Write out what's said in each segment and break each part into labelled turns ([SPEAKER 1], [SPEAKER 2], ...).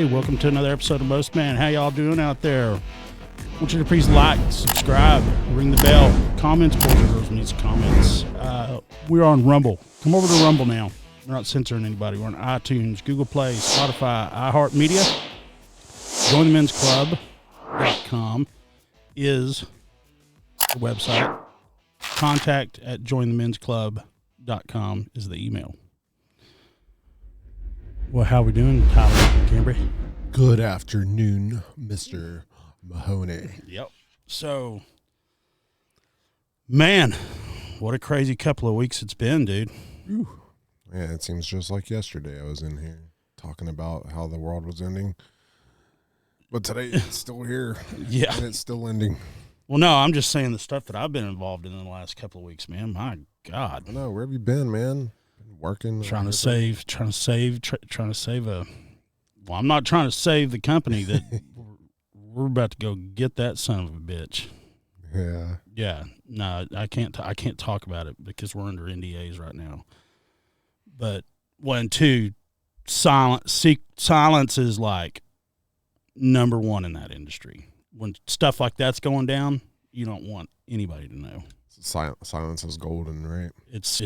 [SPEAKER 1] Hey, welcome to another episode of Most Man. How y'all doing out there? I want you to please like, subscribe, ring the bell, comments, boys and girls needs comments. We're on Rumble. Come over to Rumble now. We're not censoring anybody. We're on iTunes, Google Play, Spotify, iHeartMedia. JoinTheMen'sClub.com is the website. Contact@jointhemensclub.com is the email. Well, how we doing, Tyler and Cambry?
[SPEAKER 2] Good afternoon, Mr. Mahoney.
[SPEAKER 1] Yep. So, man, what a crazy couple of weeks it's been, dude.
[SPEAKER 2] Whew. Yeah, it seems just like yesterday I was in here talking about how the world was ending. But today it's still here.
[SPEAKER 1] Yeah.
[SPEAKER 2] And it's still ending.
[SPEAKER 1] Well, no, I'm just saying the stuff that I've been involved in the last couple of weeks, man. My God.
[SPEAKER 2] I know. Where have you been, man? Been working?
[SPEAKER 1] Trying to save a. Well, I'm not trying to save the company that we're about to go get that son of a bitch.
[SPEAKER 2] Yeah.
[SPEAKER 1] Yeah. No, I can't talk about it because we're under NDAs right now. But silence is like number one in that industry. When stuff like that's going down, you don't want anybody to know.
[SPEAKER 2] Silence is golden, right?
[SPEAKER 1] It's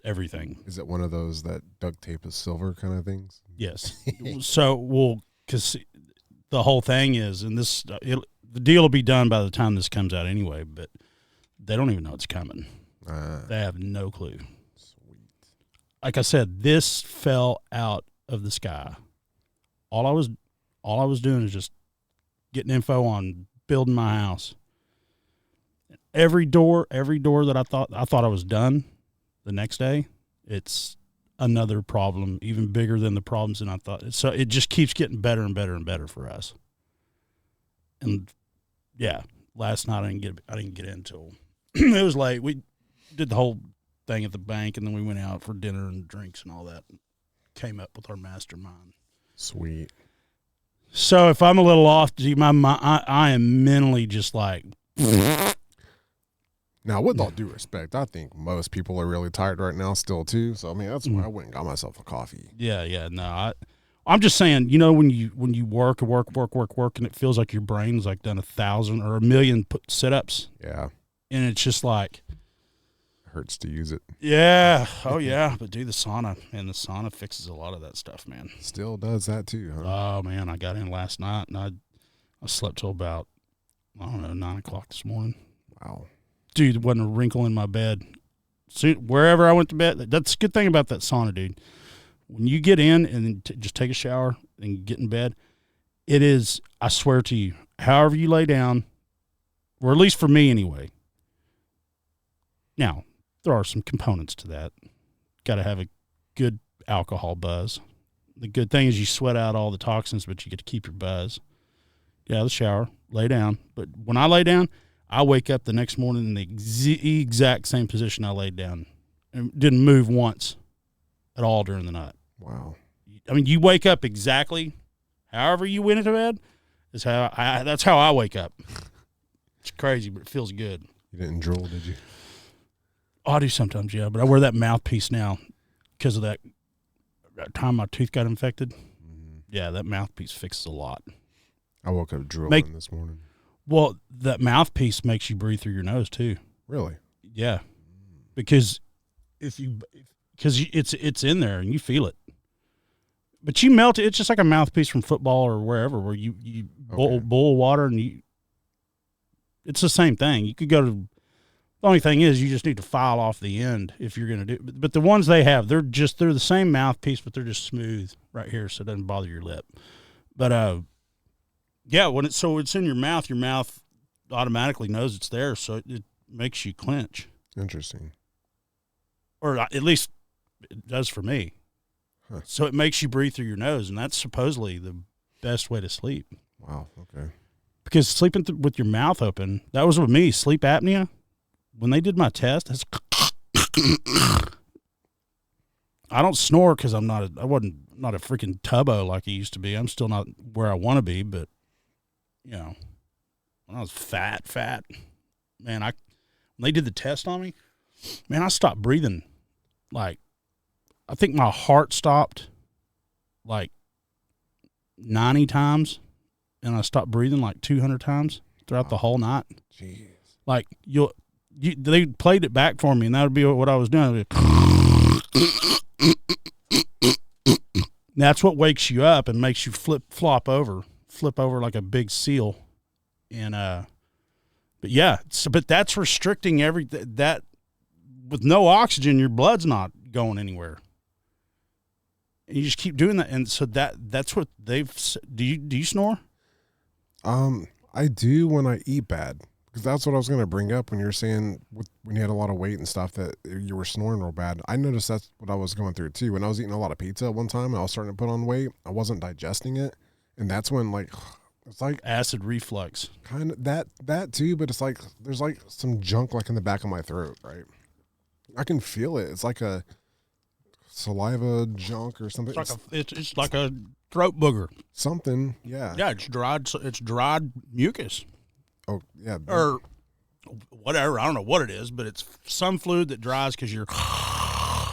[SPEAKER 1] everything.
[SPEAKER 2] Is it one of those that duct tape is silver kind of things?
[SPEAKER 1] Yes. So, because the whole thing is, and the deal will be done by the time this comes out anyway, but they don't even know it's coming. They have no clue.
[SPEAKER 2] Sweet.
[SPEAKER 1] Like I said, this fell out of the sky. All I was doing is just getting info on building my house. Every door that I thought I was done, the next day, it's another problem, even bigger than the problems than I thought. So it just keeps getting better and better and better for us. And yeah, last night I didn't get in until it was late. We did the whole thing at the bank, and then we went out for dinner and drinks and all that. Came up with our mastermind.
[SPEAKER 2] Sweet.
[SPEAKER 1] So if I'm a little off, I am mentally just like.
[SPEAKER 2] Now, with all due respect, I think most people are really tired right now still, too. So, I mean, that's why I went and got myself a coffee.
[SPEAKER 1] Yeah. No, I'm just saying, when you work, and it feels like your brain's like done 1,000 or 1,000,000 sit-ups.
[SPEAKER 2] Yeah.
[SPEAKER 1] And it's just like.
[SPEAKER 2] Hurts to use it.
[SPEAKER 1] Yeah. Oh, yeah. But, dude, the sauna fixes a lot of that stuff, man.
[SPEAKER 2] Still does that, too, huh?
[SPEAKER 1] Oh, man, I got in last night, and I slept till about, 9 o'clock this morning.
[SPEAKER 2] Wow.
[SPEAKER 1] Dude, there wasn't a wrinkle in my bed. So wherever I went to bed, that's a good thing about that sauna, dude. When you get in and then just take a shower and get in bed, it is, I swear to you, however you lay down, or at least for me anyway. Now, there are some components to that. Got to have a good alcohol buzz. The good thing is you sweat out all the toxins, but you get to keep your buzz. Get out of the shower, lay down. But when I lay down, I wake up the next morning in the exact same position I laid down. And didn't move once at all during the night.
[SPEAKER 2] Wow.
[SPEAKER 1] I mean, you wake up exactly however you went into bed. That's how I wake up. It's crazy, but it feels good.
[SPEAKER 2] You didn't drool, did you?
[SPEAKER 1] I do sometimes, yeah. But I wear that mouthpiece now because of that time my tooth got infected. Mm-hmm. Yeah, that mouthpiece fixes a lot.
[SPEAKER 2] I woke up drooling this morning.
[SPEAKER 1] Well, that mouthpiece makes you breathe through your nose too.
[SPEAKER 2] Really?
[SPEAKER 1] Yeah, because it's in there and you feel it, but you melt it. It's just like a mouthpiece from football or wherever where you boil water and it's the same thing. You could go to. The only thing is you just need to file off the end if you're going to do. But the ones they have, they're the same mouthpiece, but they're just smooth right here, so it doesn't bother your lip. But yeah, when it's in your mouth automatically knows it's there, so it makes you clench.
[SPEAKER 2] Interesting.
[SPEAKER 1] Or at least it does for me. Huh. So it makes you breathe through your nose, and that's supposedly the best way to sleep.
[SPEAKER 2] Wow, okay.
[SPEAKER 1] Because sleeping with your mouth open, that was with me, sleep apnea. When they did my test, I don't snore because I wasn't a freaking tubbo like I used to be. I'm still not where I want to be, but when I was fat, man, when they did the test on me, man, I stopped breathing. Like, I think my heart stopped, like, 90 times, and I stopped breathing like 200 times throughout the whole night.
[SPEAKER 2] Jeez.
[SPEAKER 1] Like they played it back for me, and that would be what I was doing. That's what wakes you up and makes you flip over like a big seal. And but yeah, but that's restricting that with no oxygen, your blood's not going anywhere. And you just keep doing that, and so that's what they've. Do you snore?
[SPEAKER 2] I do when I eat bad, because that's what I was going to bring up when you were saying when you had a lot of weight and stuff that you were snoring real bad. I noticed that's what I was going through too. When I was eating a lot of pizza at one time, and I was starting to put on weight. I wasn't digesting it, and that's when it's like
[SPEAKER 1] acid reflux.
[SPEAKER 2] Kind of that too, but it's like there's like some junk like in the back of my throat, right? I can feel it. It's like a saliva junk or something.
[SPEAKER 1] It's like a throat booger.
[SPEAKER 2] Something, yeah.
[SPEAKER 1] Yeah, it's dried mucus.
[SPEAKER 2] Oh, yeah.
[SPEAKER 1] Or whatever. I don't know what it is, but it's some fluid that dries because you're.
[SPEAKER 2] Yeah.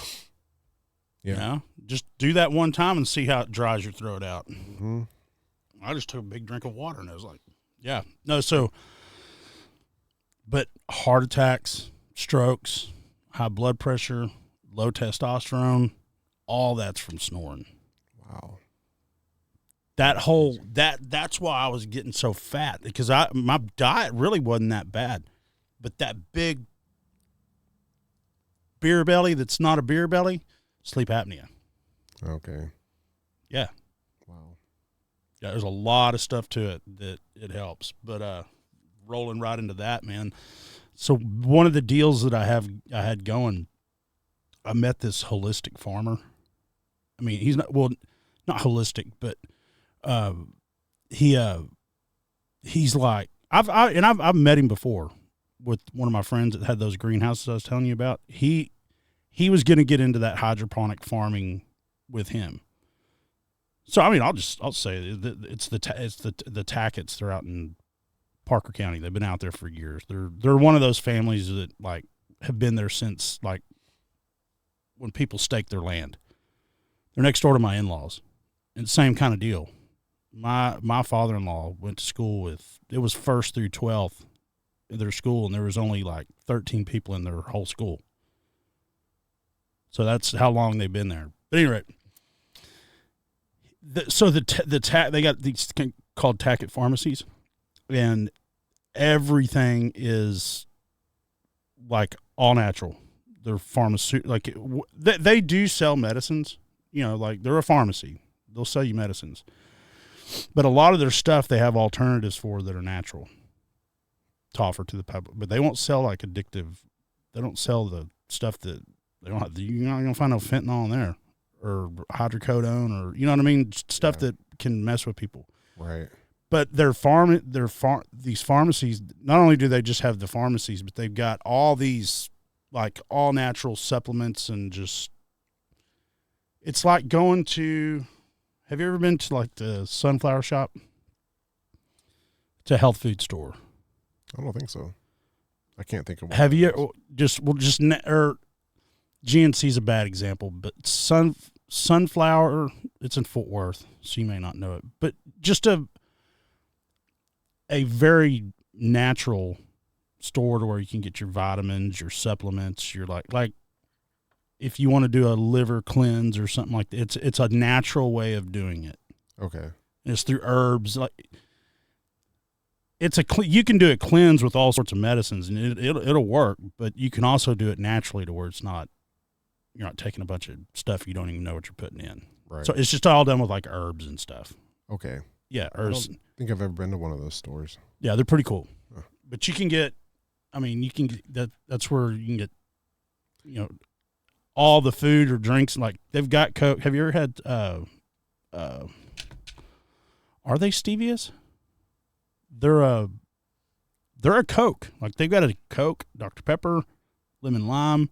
[SPEAKER 1] You know? Just do that one time and see how it dries your throat out.
[SPEAKER 2] Mm-hmm.
[SPEAKER 1] I just took a big drink of water and I was like, yeah. No, so. But heart attacks, strokes, high blood pressure, low testosterone, all that's from snoring.
[SPEAKER 2] Wow.
[SPEAKER 1] That's why I was getting so fat, because my diet really wasn't that bad, but that big beer belly that's not a beer belly, sleep apnea.
[SPEAKER 2] Okay.
[SPEAKER 1] Yeah.
[SPEAKER 2] Wow.
[SPEAKER 1] Yeah, there's a lot of stuff to it that it helps, but rolling right into that, man. So one of the deals that I had going, I met this holistic farmer. I mean, he's not holistic, but he's like I've met him before with one of my friends that had those greenhouses I was telling you about. He was going to get into that hydroponic farming with him. So I mean, I'll say it's the Tacketts. They're out in Parker County. They've been out there for years. They're one of those families that like have been there since like when people stake their land. They're next door to my in-laws, and same kind of deal. My father-in-law went to school it was 1st through 12th in their school, and there was only like 13 people in their whole school. So that's how long they've been there. But anyway, they got these called Tackett pharmacies, and everything is like all natural. They're pharmaceutical. Like they do sell medicines. You know, like they're a pharmacy. They'll sell you medicines. But a lot of their stuff they have alternatives for that are natural to offer to the public. But they won't sell like addictive. They don't sell the stuff that they don't have. You're not going to find no fentanyl in there or hydrocodone or, you know what I mean? Stuff that can mess with people.
[SPEAKER 2] Right.
[SPEAKER 1] But these pharmacies, not only do they just have the pharmacies, but they've got all these like all natural supplements and just, it's like going to, have you ever been to like the Sunflower Shop? It's a health food store.
[SPEAKER 2] I don't think so. I can't think of one.
[SPEAKER 1] Have you or GNC is a bad example, but Sunflower, it's in Fort Worth, so you may not know it, but just a very natural store to where you can get your vitamins, your supplements, your like if you want to do a liver cleanse or something like that, it's a natural way of doing it.
[SPEAKER 2] Okay.
[SPEAKER 1] And it's through herbs. Like you can do a cleanse with all sorts of medicines, and it'll work. But you can also do it naturally to where you're not taking a bunch of stuff you don't even know what you're putting in.
[SPEAKER 2] Right.
[SPEAKER 1] So it's just all done with like herbs and stuff.
[SPEAKER 2] Okay.
[SPEAKER 1] Yeah, herbs.
[SPEAKER 2] I don't think I've ever been to one of those stores.
[SPEAKER 1] Yeah, they're pretty cool.
[SPEAKER 2] Huh.
[SPEAKER 1] But you can get, I mean, you can get that's where you can get, all the food or drinks. Like they've got Coke. Have you ever had? Are they Stevia's? They're a Coke. Like they've got a Coke, Dr. Pepper, lemon lime,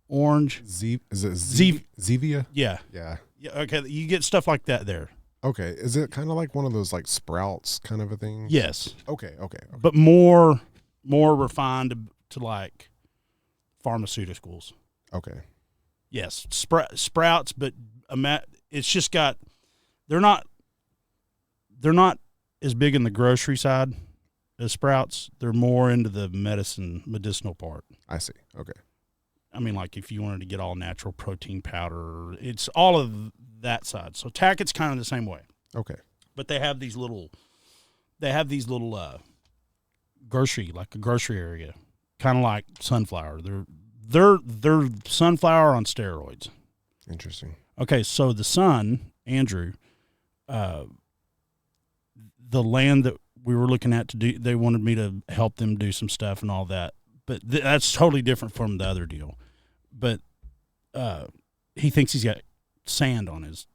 [SPEAKER 1] orange.
[SPEAKER 2] Is it Zevia?
[SPEAKER 1] Yeah.
[SPEAKER 2] Yeah.
[SPEAKER 1] Yeah. Okay, you get stuff like that there.
[SPEAKER 2] Okay. Is it kind of like one of those like Sprouts kind of a thing?
[SPEAKER 1] Yes.
[SPEAKER 2] Okay.
[SPEAKER 1] But more refined to like pharmaceuticals.
[SPEAKER 2] Okay.
[SPEAKER 1] Yes, Sprouts, but it's just got, they're not they're not as big in the grocery side as Sprouts. They're more into the medicinal part.
[SPEAKER 2] I see. Okay.
[SPEAKER 1] I mean, like if you wanted to get all natural protein powder, it's all of that side. So Tackett's kind of the same way.
[SPEAKER 2] Okay.
[SPEAKER 1] But they have these little grocery, like a grocery area, kind of like Sunflower. They're Sunflower on steroids.
[SPEAKER 2] Interesting.
[SPEAKER 1] Okay, so the son, Andrew, the land that we were looking at to do, they wanted me to help them do some stuff and all that. But that's totally different from the other deal. But he thinks he's got sand on his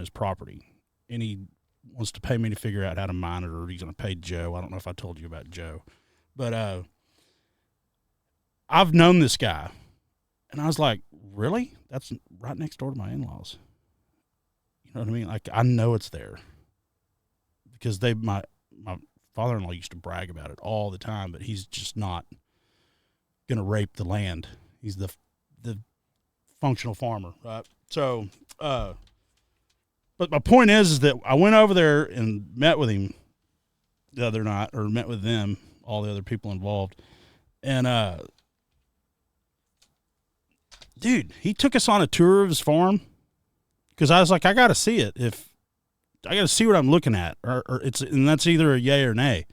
[SPEAKER 1] property, and he wants to pay me to figure out how to mine it, or he's going to pay Joe. I don't know if I told you about Joe, but I've known this guy, and I was like, really? That's right next door to my in-laws. You know what I mean? Like, I know it's there because my father-in-law used to brag about it all the time, but he's just not going to rape the land. He's the functional farmer, right? So, but my point is that I went over there and met with him the other night, or met with them, all the other people involved. And, dude, he took us on a tour of his farm because I was like, I got to see it. I got to see what I'm looking at, and that's either a yay or nay.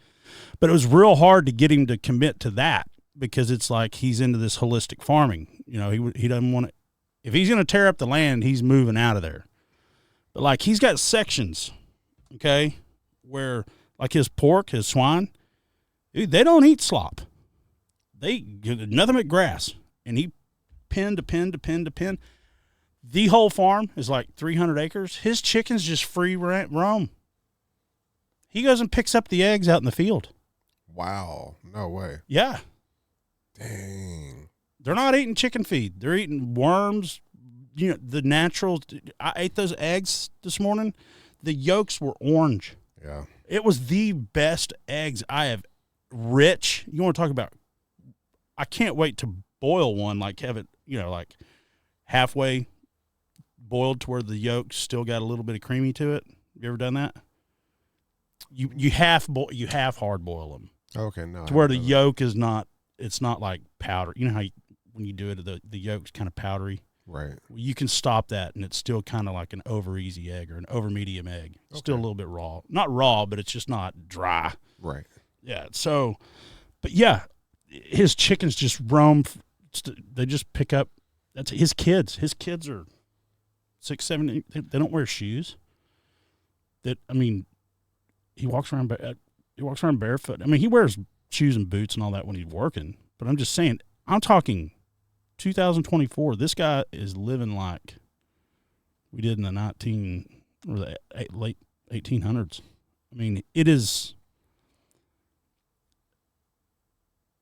[SPEAKER 1] But it was real hard to get him to commit to that because it's like he's into this holistic farming. You know, he doesn't want to. If he's going to tear up the land, he's moving out of there. But like he's got sections, okay, where like his pork, his swine, dude, they don't eat slop. They nothing but grass, and he pen to pen to pen to pen. The whole farm is like 300 acres. His chickens just free roam. He goes and picks up the eggs out in the field.
[SPEAKER 2] Wow. No way.
[SPEAKER 1] Yeah.
[SPEAKER 2] Dang.
[SPEAKER 1] They're not eating chicken feed. They're eating worms, you know, the natural. I ate those eggs this morning. The yolks were orange.
[SPEAKER 2] Yeah.
[SPEAKER 1] It was the best eggs I have. Rich. You want to talk about, I can't wait to boil one, like have it, you know, like halfway boiled to where the yolk still got a little bit of creamy to it. You ever done that? You half hard boil them.
[SPEAKER 2] Okay, no.
[SPEAKER 1] To where the yolk is not, it's not like powder. You know how when you do it, the yolk's kind of powdery.
[SPEAKER 2] Right.
[SPEAKER 1] You can stop that, and it's still kind of like an over easy egg or an over medium egg. Okay. Still a little bit raw. Not raw, but it's just not dry.
[SPEAKER 2] Right.
[SPEAKER 1] Yeah. So, but yeah, his chickens just roam. They just pick up. That's his kids. His kids are 6, 7. 8. They don't wear shoes. He walks around. He walks around barefoot. I mean, he wears shoes and boots and all that when he's working. But I'm just saying. I'm talking 2024. This guy is living like we did in the late 1800s. I mean, it is.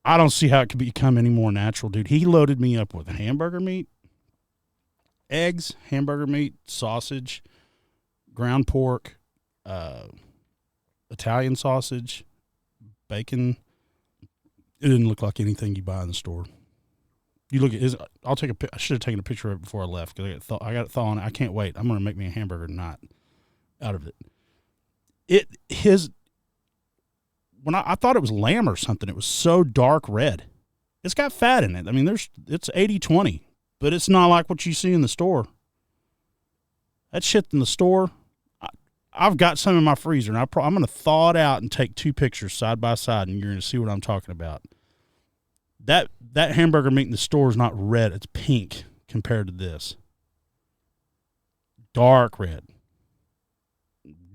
[SPEAKER 1] I don't see how it could become any more natural, dude. He loaded me up with hamburger meat, eggs, hamburger meat, sausage, ground pork, Italian sausage, bacon. It didn't look like anything you buy in the store. You look at his. I should have taken a picture of it before I left because I got it thawing. I can't wait. I'm going to make me a hamburger tonight out of it. When I thought it was lamb or something, it was so dark red. It's got fat in it. I mean, it's 80-20, but it's not like what you see in the store. That shit in the store, I've got some in my freezer, and I'm going to thaw it out and take 2 pictures side by side, and you're going to see what I'm talking about. That hamburger meat in the store is not red. It's pink compared to this. Dark red.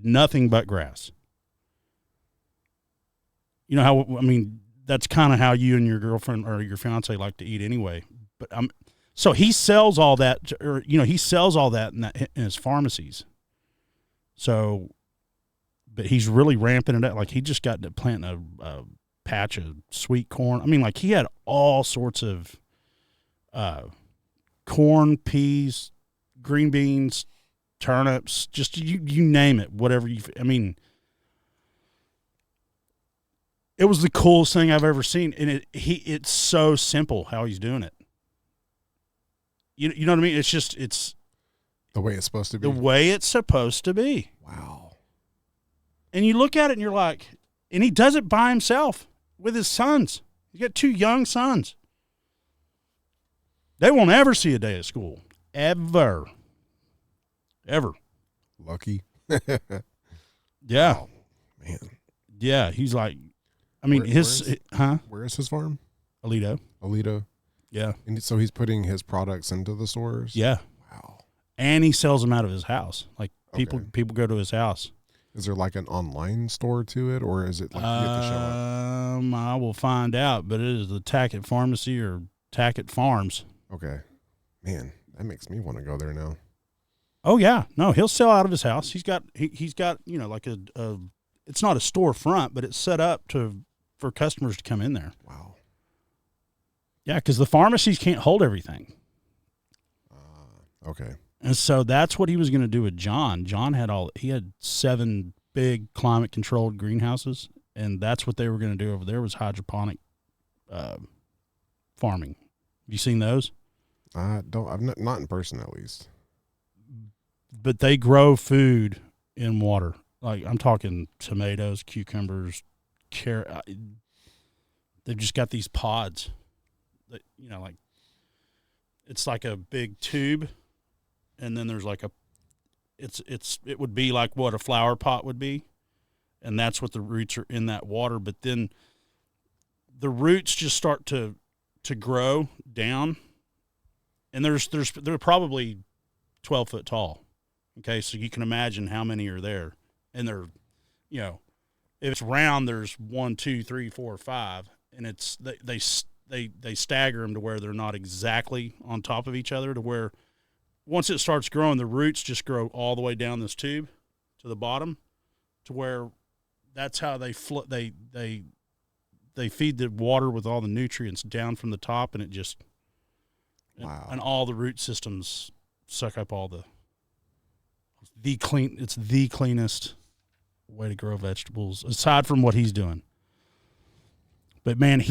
[SPEAKER 1] Nothing but grass. You know how, I mean, that's kind of how you and your girlfriend or your fiance like to eat anyway. But so he sells all that, or, you know, he sells all that in his pharmacies. So, but he's really ramping it up. Like he just got to planting a patch of sweet corn. I mean, like he had all sorts of corn, peas, green beans, turnips, just you name it, whatever I mean, it was the coolest thing I've ever seen, and it's so simple how he's doing it. You know what I mean? It's
[SPEAKER 2] the way it's supposed to be.
[SPEAKER 1] The way it's supposed to be.
[SPEAKER 2] Wow.
[SPEAKER 1] And you look at it and you're like, and he does it by himself with his sons. He's got 2 young sons. They won't ever see a day at school. Ever.
[SPEAKER 2] Lucky.
[SPEAKER 1] Yeah.
[SPEAKER 2] Oh, man.
[SPEAKER 1] Yeah. He's like, I mean,
[SPEAKER 2] Where is his farm?
[SPEAKER 1] Alito. Yeah.
[SPEAKER 2] And so he's putting his products into the stores?
[SPEAKER 1] Yeah.
[SPEAKER 2] Wow.
[SPEAKER 1] And he sells them out of his house. Like people go to his house.
[SPEAKER 2] Is there like an online store to it, or is it like you have to show up?
[SPEAKER 1] I will find out, but it is the Tackett Pharmacy or Tackett Farms.
[SPEAKER 2] Okay. Man, that makes me want to go there now.
[SPEAKER 1] Oh yeah. No, he'll sell out of his house. He's got like a it's not a storefront, but it's set up for customers to come in there.
[SPEAKER 2] Wow.
[SPEAKER 1] Yeah, because the pharmacies can't hold everything.
[SPEAKER 2] Okay.
[SPEAKER 1] And so that's what he was going to do with John. John had 7 big climate controlled greenhouses, and that's what they were going to do over there was hydroponic farming. Have you seen those?
[SPEAKER 2] I've not in person at least.
[SPEAKER 1] But they grow food in water. Like I'm talking tomatoes, cucumbers, carrot. They've just got these pods that, like it's like a big tube. And then there's like it would be like what a flower pot would be. And that's what the roots are in that water. But then the roots just start to grow down. And they're probably 12 foot tall. Okay. So you can imagine how many are there. And they're, if it's round, there's 1, 2, 3, 4, 5. And it's, they stagger them to where they're not exactly on top of each other to where, once it starts growing, the roots just grow all the way down this tube to the bottom to where that's how they feed the water with all the nutrients down from the top, and it just
[SPEAKER 2] wow.
[SPEAKER 1] And all the root systems suck up all it's the cleanest way to grow vegetables aside from what he's doing. But man,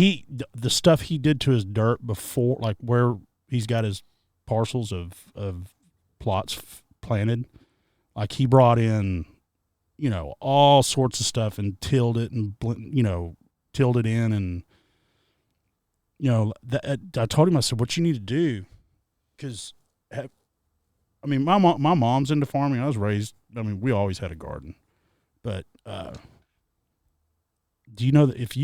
[SPEAKER 1] the stuff he did to his dirt before, like where he's got his parcels of plots planted, like he brought in, all sorts of stuff and tilled it and, tilled it in. And, I told him, I said, what you need to do, because, my mom's into farming. I was raised, we always had a garden. But do you know that if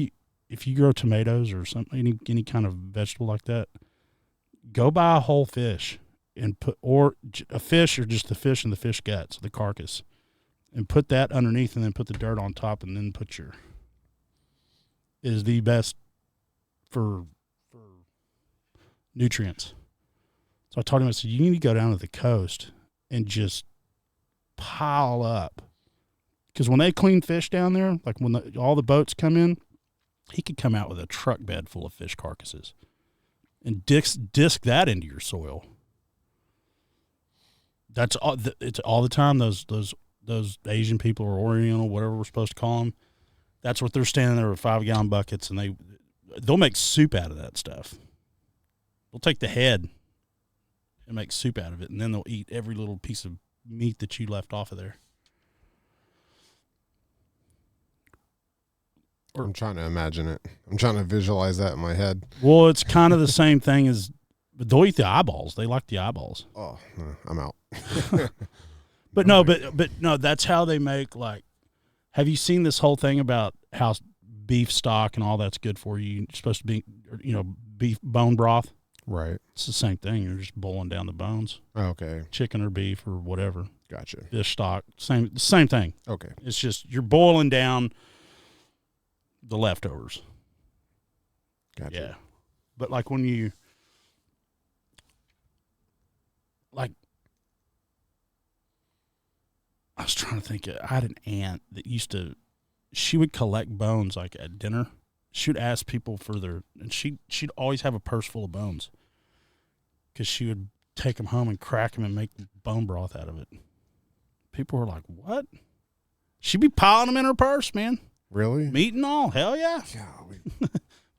[SPEAKER 1] you grow tomatoes or something, any kind of vegetable like that, go buy a whole fish and or a fish or just the fish and the fish guts, the carcass, and put that underneath and then put the dirt on top and then it is the best for nutrients. So I told him, I said, you need to go down to the coast and just pile up. Because when they clean fish down there, like when all the boats come in, he could come out with a truck bed full of fish carcasses and disc that into your soil. That's all. It's all the time. Those Asian people or Oriental, whatever we're supposed to call them, that's what they're standing there with 5-gallon buckets, and they'll make soup out of that stuff. They'll take the head and make soup out of it, and then they'll eat every little piece of meat that you left off of there.
[SPEAKER 2] I'm trying to imagine it. I'm trying to visualize that in my head.
[SPEAKER 1] Well, it's kind of the same thing as, but they'll eat the eyeballs. They like the eyeballs.
[SPEAKER 2] Oh, no, I'm out.
[SPEAKER 1] But no, that's how they make, like, have you seen this whole thing about how beef stock and all that's good for you? It's supposed to be, beef bone broth.
[SPEAKER 2] Right.
[SPEAKER 1] It's the same thing. You're just boiling down the bones.
[SPEAKER 2] Okay.
[SPEAKER 1] Chicken or beef or whatever.
[SPEAKER 2] Gotcha.
[SPEAKER 1] Fish stock, same thing.
[SPEAKER 2] Okay.
[SPEAKER 1] It's just you're boiling down the leftovers.
[SPEAKER 2] Gotcha.
[SPEAKER 1] Yeah. But like when you, like, I was trying to think, I had an aunt that she would collect bones like at dinner. She would ask people for and she'd always have a purse full of bones because she would take them home and crack them and make bone broth out of it. People were like, what? She'd be piling them in her purse, man.
[SPEAKER 2] Really?
[SPEAKER 1] Meat and all. Hell yeah.
[SPEAKER 2] Golly.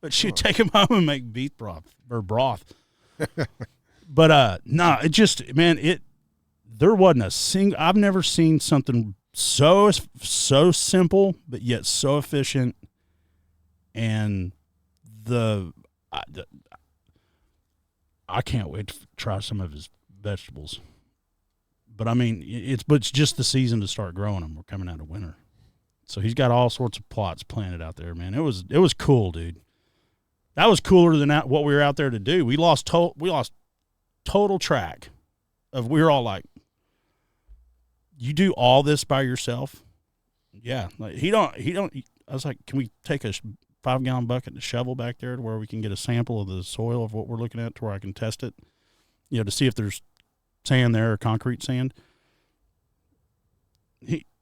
[SPEAKER 1] But she'd take them home and make beef broth or broth. But no, it just, man, there wasn't a single, I've never seen something so simple, but yet so efficient. And I can't wait to try some of his vegetables. But I mean, it's just the season to start growing them. We're coming out of winter, so he's got all sorts of plots planted out there. Man, it was cool, dude. That was cooler than what we were out there to do. We lost total track of. We were all like, "You do all this by yourself?" Yeah, like he don't. I was like, "Can we take a 5-gallon bucket and a shovel back there to where we can get a sample of the soil of what we're looking at, to where I can test it, to see if there's sand there or concrete sand?"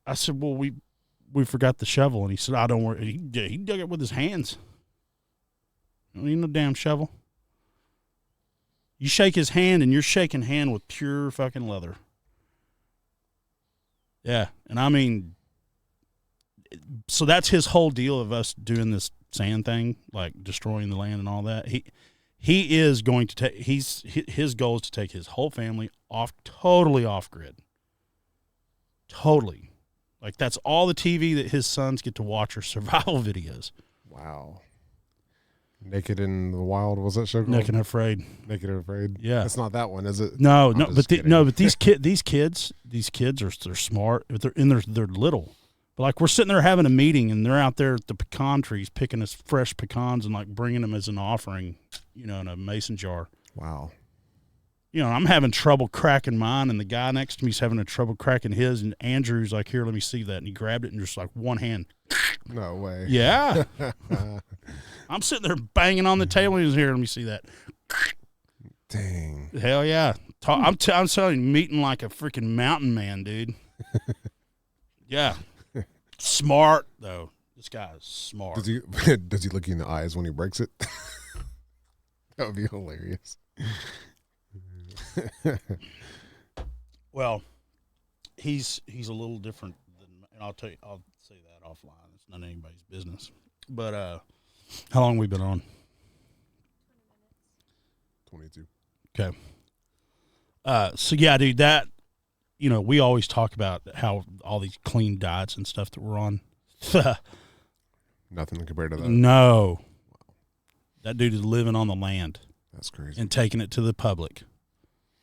[SPEAKER 1] I said, "Well, we forgot the shovel," and he said, "I don't worry." He dug it with his hands. You don't need no damn shovel. You shake his hand, and you're shaking hand with pure fucking leather. Yeah, and I mean, so that's his whole deal of us doing this sand thing, like destroying the land and all that. He is going to take. His goal is to take his whole family totally off grid. Totally, like that's all the TV that his sons get to watch are survival videos.
[SPEAKER 2] Wow. Naked in the Wild, was that show called?
[SPEAKER 1] Naked and Afraid.
[SPEAKER 2] Naked and Afraid.
[SPEAKER 1] Yeah,
[SPEAKER 2] it's not that one, is it?
[SPEAKER 1] No, but these kids they're smart. They're little. But like we're sitting there having a meeting, and they're out there at the pecan trees picking us fresh pecans and like bringing them as an offering, in a mason jar.
[SPEAKER 2] Wow.
[SPEAKER 1] I'm having trouble cracking mine, and the guy next to me's having trouble cracking his, and Andrew's like, "Here, let me see that," and he grabbed it and just like one hand.
[SPEAKER 2] No way.
[SPEAKER 1] Yeah. I'm sitting there banging on the table, and he's here. Let me see that.
[SPEAKER 2] Dang.
[SPEAKER 1] Hell yeah. I'm telling you, meeting like a freaking mountain man, dude. Yeah. Smart, though. This guy is smart.
[SPEAKER 2] Does he look you in the eyes when he breaks it? That would be hilarious.
[SPEAKER 1] Well, he's a little different than, and I'll say that offline. It's not anybody's business. But how long have we been on?
[SPEAKER 2] 22.
[SPEAKER 1] Okay. So yeah, dude, that we always talk about how all these clean diets and stuff that we're on.
[SPEAKER 2] Nothing compared to that.
[SPEAKER 1] No. Wow. That dude is living on the land.
[SPEAKER 2] That's crazy.
[SPEAKER 1] And taking it to the public,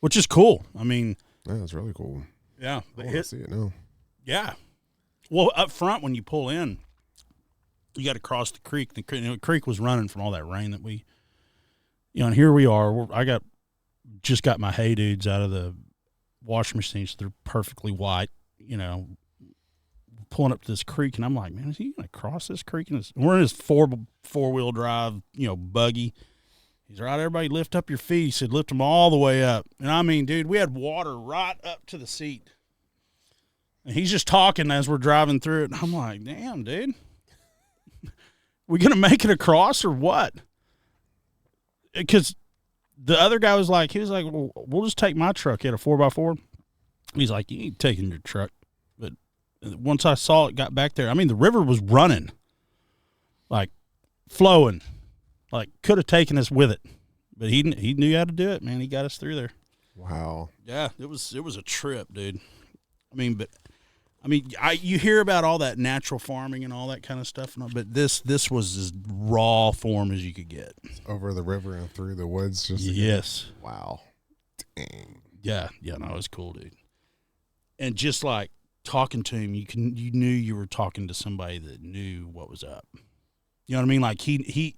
[SPEAKER 1] which is cool. I mean,
[SPEAKER 2] yeah, that's really cool.
[SPEAKER 1] Yeah,
[SPEAKER 2] I want to see it now.
[SPEAKER 1] Yeah. Well, up front when you pull in, you got to cross the creek. The creek was running from all that rain that we, and here we are. Just got my hay dudes out of the washing machine, so they're perfectly white. Pulling up to this creek, and I'm like, man, is he gonna cross this creek? And we're in his four-wheel drive, buggy. He's right. Everybody lift up your feet. He said, lift them all the way up. And I mean, dude, we had water right up to the seat. And he's just talking as we're driving through it. And I'm like, damn, dude. We going to make it across or what? Because the other guy was like, well, we'll just take my truck. He had a 4x4. He's like, you ain't taking your truck. But once I saw it, got back there, I mean, the river was running, like flowing. Like, could have taken us with it, but he knew how to do it, man. He got us through there.
[SPEAKER 2] Wow.
[SPEAKER 1] Yeah, it was a trip, dude. You hear about all that natural farming and all that kind of stuff, but this was as raw form as you could get.
[SPEAKER 2] Over the river and through the woods,
[SPEAKER 1] yes.
[SPEAKER 2] Wow. Dang.
[SPEAKER 1] Yeah, no, it was cool, dude. And just like talking to him, you knew you were talking to somebody that knew what was up. You know what I mean? Like he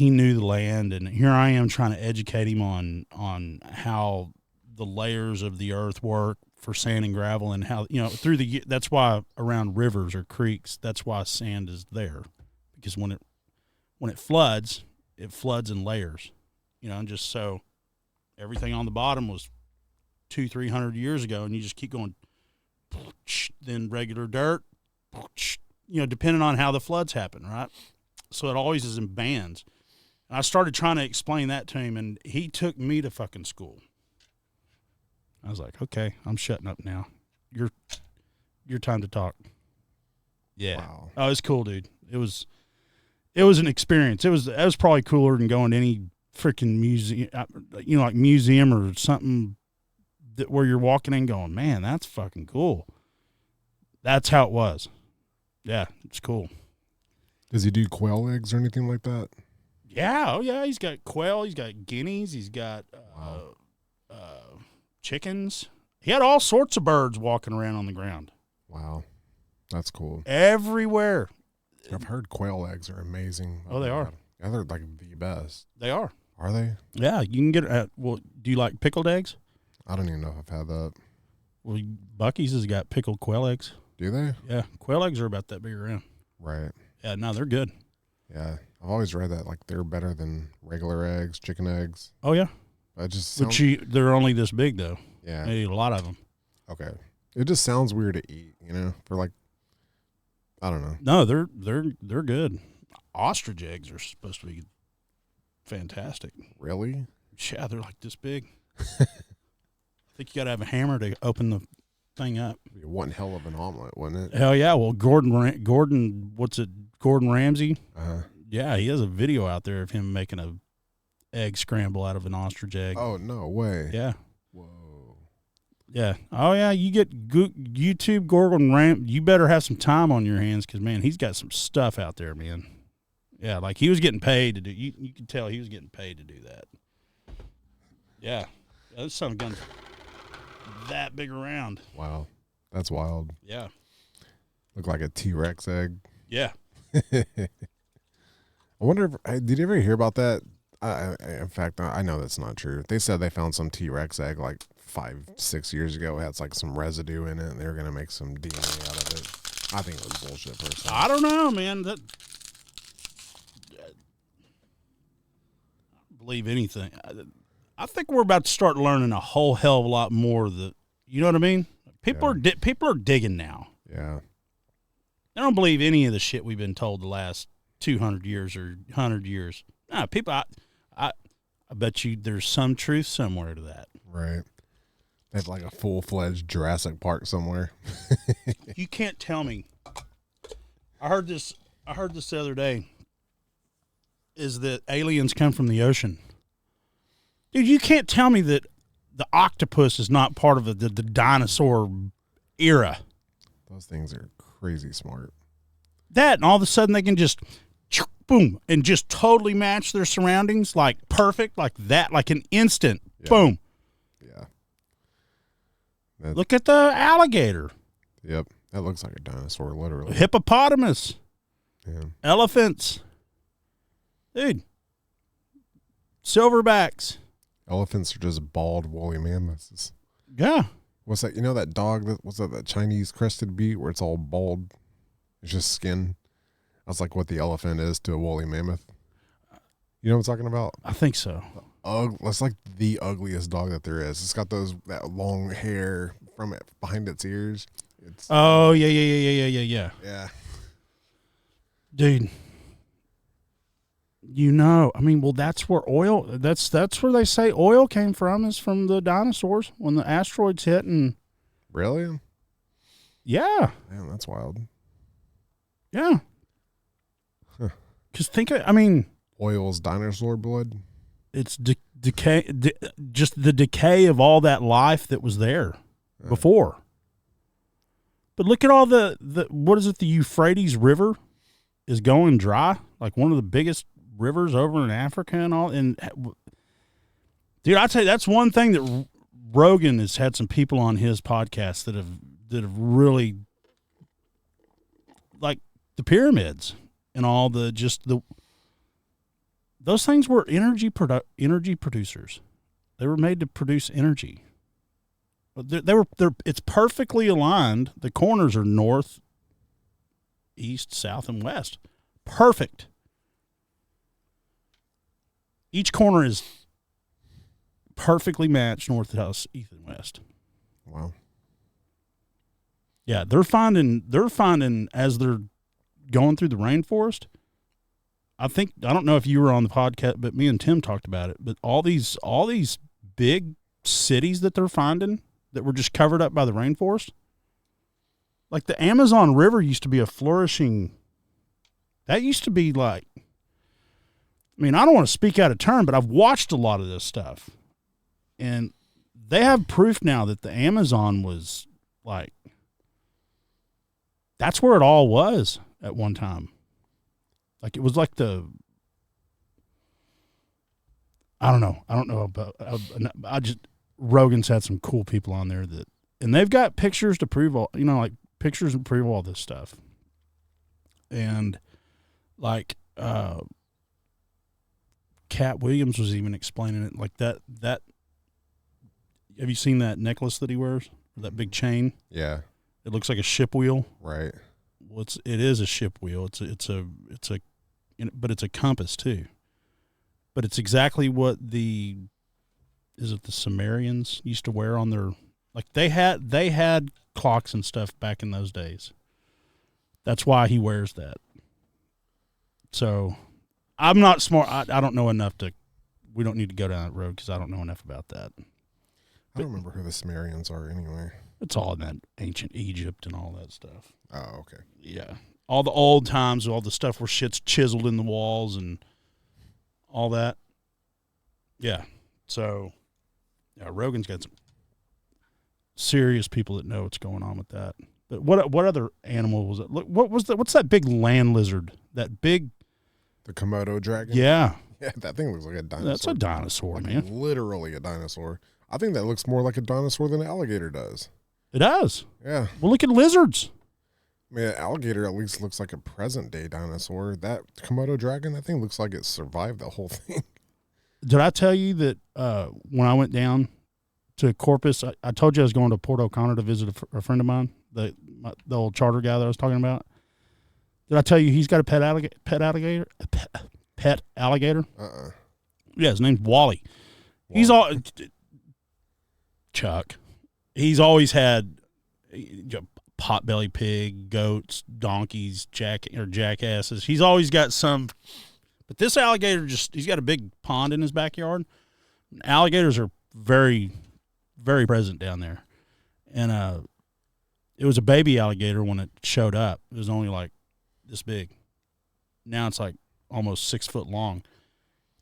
[SPEAKER 1] knew the land, and here I am trying to educate him on how the layers of the earth work for sand and gravel, and how that's why around rivers or creeks, that's why sand is there, because when it floods in layers, and just so everything on the bottom was 200-300 years ago, and you just keep going, then regular dirt, depending on how the floods happen, right? So it always is in bands. And I started trying to explain that to him, and he took me to fucking school. I was like, okay, I'm shutting up now. Your time to talk. Yeah.
[SPEAKER 2] Wow.
[SPEAKER 1] Oh, it's cool, dude. It was an experience. It was probably cooler than going to any freaking museum, like museum or something where you're walking in going, man, that's fucking cool. That's how it was. Yeah, it's cool.
[SPEAKER 2] Does he do quail eggs or anything like that?
[SPEAKER 1] Yeah, oh yeah, he's got quail, he's got guineas, he's got chickens. He had all sorts of birds walking around on the ground.
[SPEAKER 2] Wow, that's cool.
[SPEAKER 1] Everywhere.
[SPEAKER 2] I've heard quail eggs are amazing.
[SPEAKER 1] Oh, they are.
[SPEAKER 2] Yeah, they're like the best.
[SPEAKER 1] They are.
[SPEAKER 2] Are they?
[SPEAKER 1] Yeah, you can get well, do you like pickled eggs?
[SPEAKER 2] I don't even know if I've had that.
[SPEAKER 1] Well, Buc-ee's has got pickled quail eggs.
[SPEAKER 2] Do they?
[SPEAKER 1] Yeah, quail eggs are about that big around.
[SPEAKER 2] Right.
[SPEAKER 1] Yeah, no, they're good.
[SPEAKER 2] Yeah, I've always read that like they're better than regular eggs, chicken eggs.
[SPEAKER 1] Oh yeah,
[SPEAKER 2] I just
[SPEAKER 1] they're only this big though.
[SPEAKER 2] Yeah,
[SPEAKER 1] I eat a lot of them.
[SPEAKER 2] Okay, it just sounds weird to eat, for like, I don't know.
[SPEAKER 1] No, they're good. Ostrich eggs are supposed to be fantastic.
[SPEAKER 2] Really?
[SPEAKER 1] Yeah, they're like this big. I think you got to have a hammer to open the thing up.
[SPEAKER 2] It'd be one hell of an omelet, wouldn't it?
[SPEAKER 1] Hell yeah! Well, Gordon, Gordon Ramsay?
[SPEAKER 2] Uh-huh.
[SPEAKER 1] Yeah, he has a video out there of him making a egg scramble out of an ostrich egg.
[SPEAKER 2] Oh no way!
[SPEAKER 1] Yeah.
[SPEAKER 2] Whoa.
[SPEAKER 1] Yeah. Oh yeah. You get YouTube Gordon Ramsay. You better have some time on your hands because man, he's got some stuff out there, man. Yeah, like he was getting paid to do. You can tell he was getting paid to do that. Yeah. This son of a gun's that big around.
[SPEAKER 2] Wow, that's wild.
[SPEAKER 1] Yeah.
[SPEAKER 2] Look like a T-Rex egg.
[SPEAKER 1] Yeah.
[SPEAKER 2] I wonder if did you ever hear about that? In fact, I know that's not true. They said they found some T-Rex egg like 5-6 years ago. It had like some residue in it, and they were gonna make some DNA out of it. I think it was bullshit. Personally,
[SPEAKER 1] I don't know, man. I don't believe anything. I think we're about to start learning a whole hell of a lot more. You know what I mean? People are digging now.
[SPEAKER 2] Yeah.
[SPEAKER 1] I don't believe any of the shit we've been told the last 200 years or 100 years. No, people, I bet you there's some truth somewhere to that.
[SPEAKER 2] Right. They have like a full-fledged Jurassic Park somewhere.
[SPEAKER 1] You can't tell me. I heard this the other day. Is that aliens come from the ocean? Dude, you can't tell me that the octopus is not part of the dinosaur era.
[SPEAKER 2] Those things are crazy smart.
[SPEAKER 1] That, and all of a sudden they can just, boom, and just totally match their surroundings, like perfect, like that, like an instant, boom.
[SPEAKER 2] Yeah.
[SPEAKER 1] Look at the alligator.
[SPEAKER 2] Yep. That looks like a dinosaur, literally.
[SPEAKER 1] Hippopotamus.
[SPEAKER 2] Yeah.
[SPEAKER 1] Elephants. Dude. Silverbacks.
[SPEAKER 2] Elephants are just bald, woolly mammoths.
[SPEAKER 1] Yeah.
[SPEAKER 2] What's that? You know that dog? That Chinese crested beat where it's all bald? It's just skin. That's like what the elephant is to a woolly mammoth. You know what I'm talking about?
[SPEAKER 1] I think so.
[SPEAKER 2] That's like the ugliest dog that there is. It's got that long hair from it behind its ears.
[SPEAKER 1] Oh yeah.
[SPEAKER 2] Yeah.
[SPEAKER 1] Dude. I mean, well, that's where that's where they say oil came from, is from the dinosaurs when the asteroids hit. And
[SPEAKER 2] really?
[SPEAKER 1] Yeah.
[SPEAKER 2] Man, that's wild.
[SPEAKER 1] Yeah. Because
[SPEAKER 2] oil's dinosaur blood.
[SPEAKER 1] It's decay, just the decay of all that life that was there before. But look at all the what is it? The Euphrates River is going dry, like one of the biggest rivers over in Africa and all. And dude, I tell you, that's one thing that Rogan has had some people on his podcast that have really, like the pyramids and all those things were energy producers. They were made to produce energy. It's perfectly aligned. The corners are north, east, south, and west. Perfect. Each corner is perfectly matched, north, south, east, and west.
[SPEAKER 2] Wow.
[SPEAKER 1] Yeah, they're finding as they're going through the rainforest. I don't know if you were on the podcast, but me and Tim talked about it. But all these big cities that they're finding that were just covered up by the rainforest, like the Amazon River used to be a flourishing. That used to be like. I mean, I don't want to speak out of turn, but I've watched a lot of this stuff, and they have proof now that the Amazon was like, that's where it all was at one time. Like it was like I don't know about, Rogan's had some cool people on there and they've got pictures to prove all, like pictures and prove all this stuff. And like, Cat Williams was even explaining it like that. Have you seen that necklace that he wears? That big chain?
[SPEAKER 2] Yeah.
[SPEAKER 1] It looks like a ship wheel.
[SPEAKER 2] Right.
[SPEAKER 1] Well, it is a ship wheel. But it's a compass too. But it's exactly what the Sumerians used to wear on their, like they had clocks and stuff back in those days. That's why he wears that. So I'm not smart. I don't know enough we don't need to go down that road because I don't know enough about that.
[SPEAKER 2] I don't remember who the Sumerians are anyway.
[SPEAKER 1] It's all in that ancient Egypt and all that stuff.
[SPEAKER 2] Oh, okay.
[SPEAKER 1] Yeah. All the old times, all the stuff where shit's chiseled in the walls and all that. Yeah. So, yeah, Rogan's got some serious people that know what's going on with that. But what other animal was it? Look, what's that big land lizard? That big...
[SPEAKER 2] The Komodo dragon?
[SPEAKER 1] Yeah.
[SPEAKER 2] Yeah, that thing looks like a dinosaur.
[SPEAKER 1] That's a dinosaur,
[SPEAKER 2] like
[SPEAKER 1] man.
[SPEAKER 2] Literally a dinosaur. I think that looks more like a dinosaur than an alligator does.
[SPEAKER 1] It does.
[SPEAKER 2] Yeah.
[SPEAKER 1] Well, look at lizards.
[SPEAKER 2] I mean, an alligator at least looks like a present-day dinosaur. That Komodo dragon, that thing looks like it survived the whole thing.
[SPEAKER 1] Did I tell you that when I went down to Corpus, I told you I was going to Port O'Connor to visit a friend of mine, the old charter guy that I was talking about? Did I tell you he's got a pet alligator? Pet alligator? Yeah, his name's Wally. He's all... Chuck. He's always had potbelly pig, goats, donkeys, jackasses. He's always got some. But this alligator he's got a big pond in his backyard. Alligators are very, very present down there. And it was a baby alligator when it showed up. It was only like this big. Now it's like almost 6 foot long.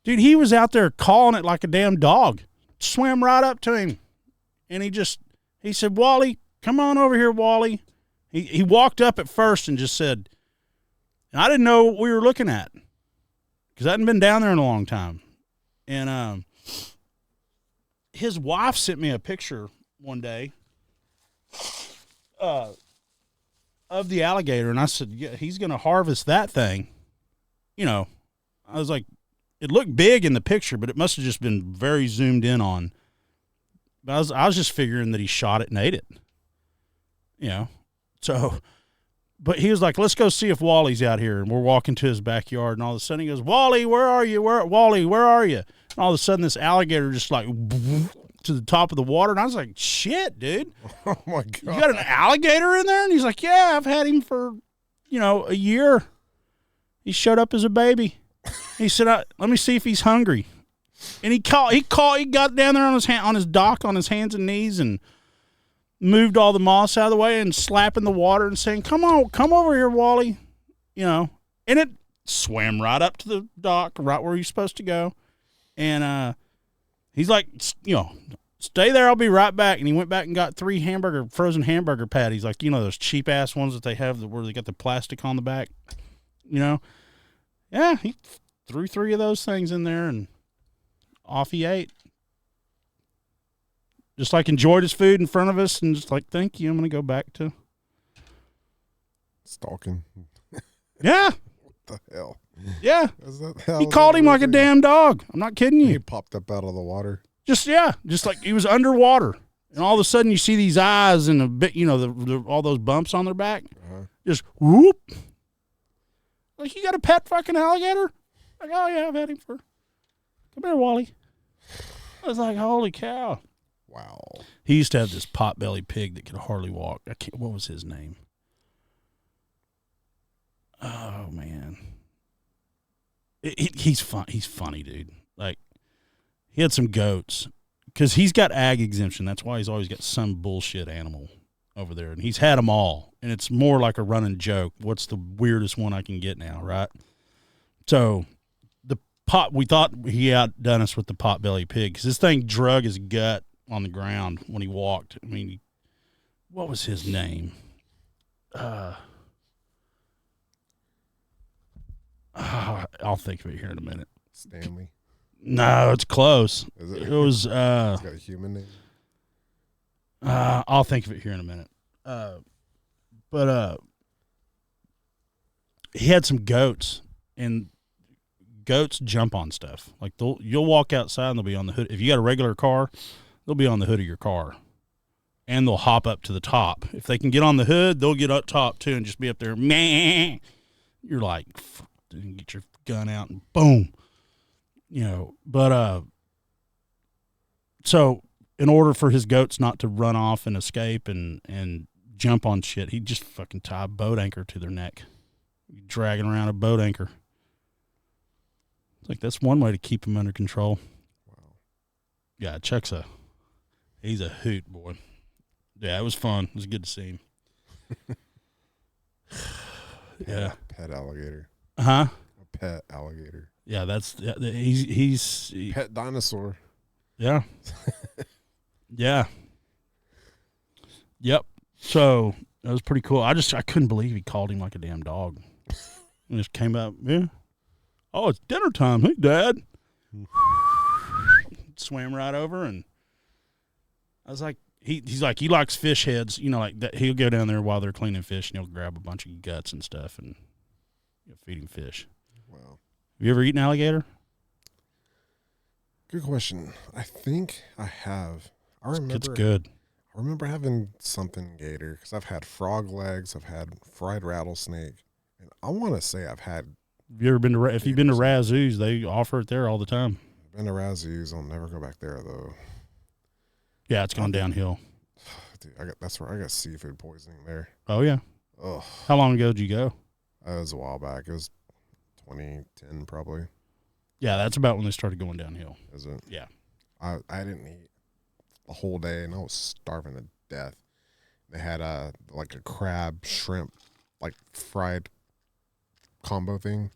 [SPEAKER 1] Dude, he was out there calling it like a damn dog. Swam right up to him. And he said, Wally, come on over here, Wally. He walked up at first and just said, and I didn't know what we were looking at because I hadn't been down there in a long time. And his wife sent me a picture one day of the alligator, and I said, yeah, he's going to harvest that thing. I was like, it looked big in the picture, but it must have just been very zoomed in on. But I was just figuring that he shot it and ate it. So, but he was like, let's go see if Wally's out here. And we're walking to his backyard, and all of a sudden he goes, Wally, where are you? Wally, where are you? And all of a sudden this alligator just like to the top of the water. And I was like, shit, dude.
[SPEAKER 2] Oh, my God.
[SPEAKER 1] You got an alligator in there? And he's like, yeah, I've had him for, a year. He showed up as a baby. He said, let me see if he's hungry. And he got down there on his dock on his hands and knees and moved all the moss out of the way and slapping the water and saying, come over here, Wally. And it swam right up to the dock, right where he's supposed to go. And he's like, stay there, I'll be right back. And he went back and got 3 frozen hamburger patties, like, those cheap ass ones that they have where they got the plastic on the back. Yeah, he threw 3 of those things in there and off he ate. Just like enjoyed his food in front of us and just like, thank you, I'm going to go back to
[SPEAKER 2] stalking.
[SPEAKER 1] Yeah.
[SPEAKER 2] What the hell?
[SPEAKER 1] Yeah. He called him like a damn dog. I'm not kidding you.
[SPEAKER 2] He popped up out of the water.
[SPEAKER 1] Just like he was underwater. And all of a sudden you see these eyes and a bit, all those bumps on their back. Uh-huh. Just whoop. Like, you got a pet fucking alligator? Like, oh yeah, I've had him for. Come here, Wally. I was like, holy cow.
[SPEAKER 2] Wow.
[SPEAKER 1] He used to have this potbelly pig that could hardly walk. What was his name? Oh man. He's fun. He's funny, dude. Like, he had some goats because he's got ag exemption. That's why he's always got some bullshit animal over there, and he's had them all. And it's more like a running joke. What's the weirdest one I can get now, right? So we thought he outdone us with the potbelly pig because this thing drug his gut on the ground when he walked. I mean, what was his name? I'll think of it here in a minute.
[SPEAKER 2] Stanley.
[SPEAKER 1] No, it's close.
[SPEAKER 2] Is it?
[SPEAKER 1] It was.
[SPEAKER 2] It's got a human name.
[SPEAKER 1] I'll think of it here in a minute. But he had some goats, and goats jump on stuff. Like you'll walk outside and they'll be on the hood. If you got a regular car, they'll be on the hood of your car, and they'll hop up to the top. If they can get on the hood, they'll get up top too and just be up there. Meh. You're like, get your gun out and boom, But so in order for his goats not to run off and escape and jump on shit, he just fucking tie a boat anchor to their neck, dragging around a boat anchor. It's like that's one way to keep him under control.
[SPEAKER 2] Wow.
[SPEAKER 1] Yeah, he's a hoot, boy. Yeah, it was fun. It was good to see him. Yeah.
[SPEAKER 2] Pet alligator.
[SPEAKER 1] Huh?
[SPEAKER 2] A pet alligator.
[SPEAKER 1] Yeah, he's
[SPEAKER 2] pet dinosaur.
[SPEAKER 1] Yeah. Yeah. Yep. So that was pretty cool. I couldn't believe he called him like a damn dog. And just came up, yeah. Oh, it's dinner time. Hey, Dad. Swam right over, and I was like, he's like, he likes fish heads, like that. He'll go down there while they're cleaning fish, and he'll grab a bunch of guts and stuff and feed him fish.
[SPEAKER 2] Wow.
[SPEAKER 1] Have you ever eaten alligator?
[SPEAKER 2] Good question. I think I have. I remember
[SPEAKER 1] It's good.
[SPEAKER 2] I remember having something gator because I've had frog legs, I've had fried rattlesnake, and I want to say I've had.
[SPEAKER 1] Have you ever been to? If you've been to Razoo's, they offer it there all the time.
[SPEAKER 2] I've been to Razoo's. I'll never go back there though.
[SPEAKER 1] Yeah, it's gone downhill.
[SPEAKER 2] Dude, that's where I got seafood poisoning there.
[SPEAKER 1] Oh yeah.
[SPEAKER 2] Oh.
[SPEAKER 1] How long ago did you go?
[SPEAKER 2] It was a while back. It was 2010 probably.
[SPEAKER 1] Yeah, that's about when they started going downhill.
[SPEAKER 2] Is it?
[SPEAKER 1] Yeah.
[SPEAKER 2] I didn't eat the whole day, and I was starving to death. They had like a crab, shrimp, like fried combo thing.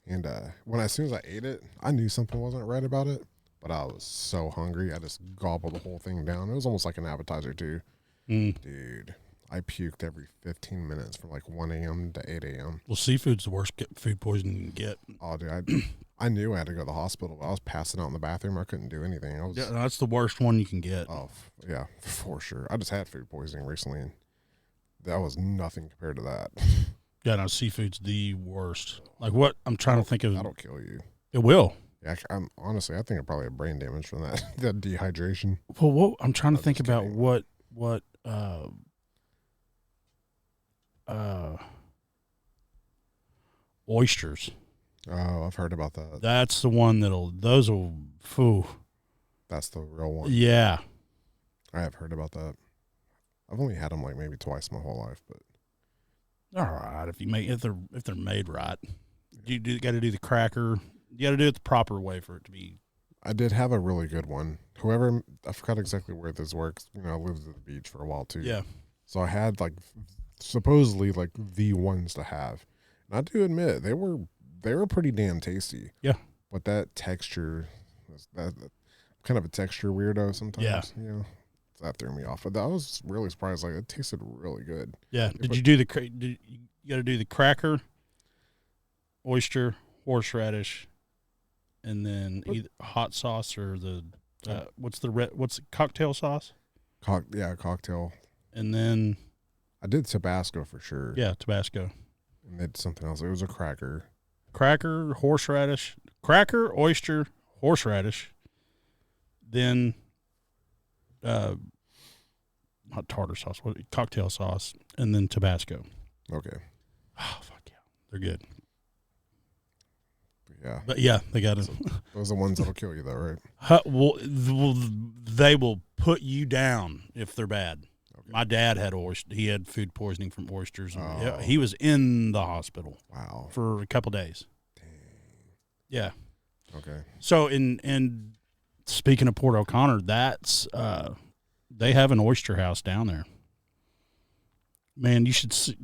[SPEAKER 2] And as soon as I ate it, I knew something wasn't right about it. But I was so hungry, I just gobbled the whole thing down. It was almost like an appetizer too. Dude, I puked every 15 minutes from like 1 a.m. to 8 a.m.
[SPEAKER 1] Well, seafood's the worst food poisoning you can get.
[SPEAKER 2] Oh, dude, I knew I had to go to the hospital, but I was passing out in the bathroom. I couldn't do anything.
[SPEAKER 1] Yeah, that's the worst one you can get.
[SPEAKER 2] Oh, yeah, for sure. I just had food poisoning recently, and that was nothing compared to that.
[SPEAKER 1] Yeah, no, seafood's the worst. Like what I'm trying to think of.
[SPEAKER 2] That'll kill you.
[SPEAKER 1] It will.
[SPEAKER 2] Yeah, honestly, I think I probably have brain damage from that that dehydration.
[SPEAKER 1] Well, I'm trying to think about what oysters.
[SPEAKER 2] Oh, I've heard about that.
[SPEAKER 1] That's the one those will, phew.
[SPEAKER 2] That's the real one.
[SPEAKER 1] Yeah.
[SPEAKER 2] I have heard about that. I've only had them like maybe twice my whole life, but.
[SPEAKER 1] All right, if they're made right, you got to do the cracker. You got to do it the proper way for it to be.
[SPEAKER 2] I did have a really good one. I forgot exactly where this works. I lived at the beach for a while too.
[SPEAKER 1] Yeah. So
[SPEAKER 2] I had like supposedly like the ones to have. And I do admit they were pretty damn tasty.
[SPEAKER 1] Yeah.
[SPEAKER 2] But that texture, that kind of a texture weirdo sometimes.
[SPEAKER 1] Yeah.
[SPEAKER 2] That threw me off. But I was really surprised. Like it tasted really good.
[SPEAKER 1] Yeah. Did you do you got to do the cracker, oyster, horseradish, and then either hot sauce or the what's the cocktail sauce?
[SPEAKER 2] Cocktail.
[SPEAKER 1] And then
[SPEAKER 2] I did Tabasco for sure.
[SPEAKER 1] Yeah, Tabasco.
[SPEAKER 2] And then something else. It was a cracker.
[SPEAKER 1] Cracker, horseradish, cracker, oyster, horseradish. Then not tartar sauce, cocktail sauce, and then Tabasco.
[SPEAKER 2] Okay.
[SPEAKER 1] Oh, fuck yeah. They're good.
[SPEAKER 2] Yeah.
[SPEAKER 1] But yeah, they got it.
[SPEAKER 2] Those are the ones that'll kill you though, right?
[SPEAKER 1] Well, they will put you down if they're bad. Okay. My dad had he had food poisoning from oysters. And he was in the hospital.
[SPEAKER 2] Wow.
[SPEAKER 1] For a couple days.
[SPEAKER 2] Dang.
[SPEAKER 1] Yeah.
[SPEAKER 2] Okay.
[SPEAKER 1] So in speaking of Port O'Connor, that's they have an oyster house down there. Man, you should see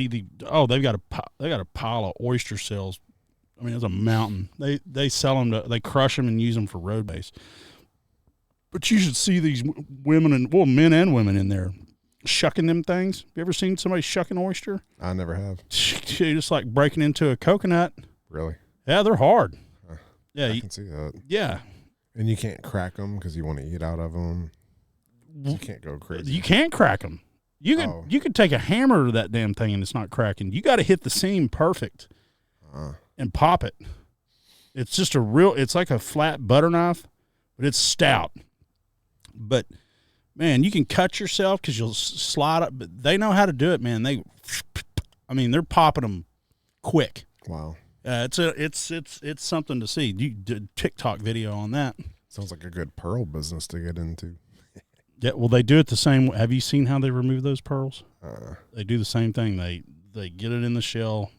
[SPEAKER 1] they've got a pile of oyster shells. I mean, it's a mountain. They sell them they crush them and use them for road base. But you should see these women men and women in there shucking them things. You ever seen somebody shuck an oyster?
[SPEAKER 2] I never have.
[SPEAKER 1] Just like breaking into a coconut.
[SPEAKER 2] Really?
[SPEAKER 1] Yeah, they're hard. Yeah,
[SPEAKER 2] I can see that.
[SPEAKER 1] Yeah.
[SPEAKER 2] And you can't crack them because you want to eat out of them. You can't go crazy.
[SPEAKER 1] You can't crack them. You could take a hammer to that damn thing and it's not cracking. You got to hit the seam perfect and pop it. It's just it's like a flat butter knife, but it's stout. But man, you can cut yourself because you'll slide up. But they know how to do it, man. They're popping them quick.
[SPEAKER 2] Wow.
[SPEAKER 1] It's something to see. You did TikTok video on that.
[SPEAKER 2] Sounds like a good pearl business to get into.
[SPEAKER 1] Yeah, well, they do it the same way. Have you seen how they remove those pearls? They do the same thing. They get it in the shell,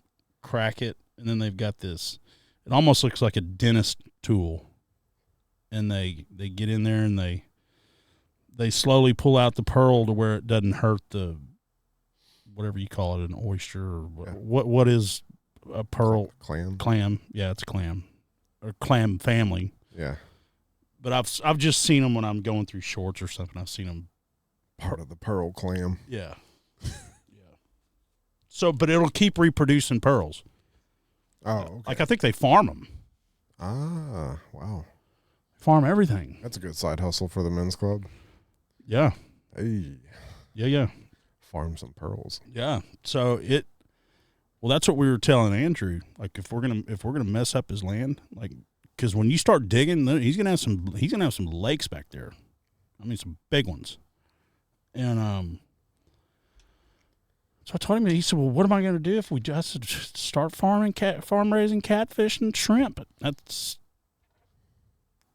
[SPEAKER 1] crack it, and then they've got this. It almost looks like a dentist tool, and they get in there and they slowly pull out the pearl to where it doesn't hurt the whatever you call it, an oyster or what is a pearl?
[SPEAKER 2] Clam.
[SPEAKER 1] Yeah, it's a clam or clam family.
[SPEAKER 2] Yeah.
[SPEAKER 1] But I've just seen them when I'm going through shorts or something. I've seen them.
[SPEAKER 2] Part of the pearl clam.
[SPEAKER 1] Yeah. Yeah. So, but it'll keep reproducing pearls.
[SPEAKER 2] Oh, okay.
[SPEAKER 1] Like I think they farm them.
[SPEAKER 2] Ah, wow.
[SPEAKER 1] Farm everything.
[SPEAKER 2] That's a good side hustle for the men's club.
[SPEAKER 1] Yeah.
[SPEAKER 2] Hey.
[SPEAKER 1] Yeah.
[SPEAKER 2] Farm some pearls.
[SPEAKER 1] Yeah. So that's what we were telling Andrew. Like if we're gonna mess up his land, like. Because when you start digging, he's gonna have some lakes back there. I mean, some big ones. And so I told him. He said, "Well, what am I gonna do if we just start farm raising catfish and shrimp? That's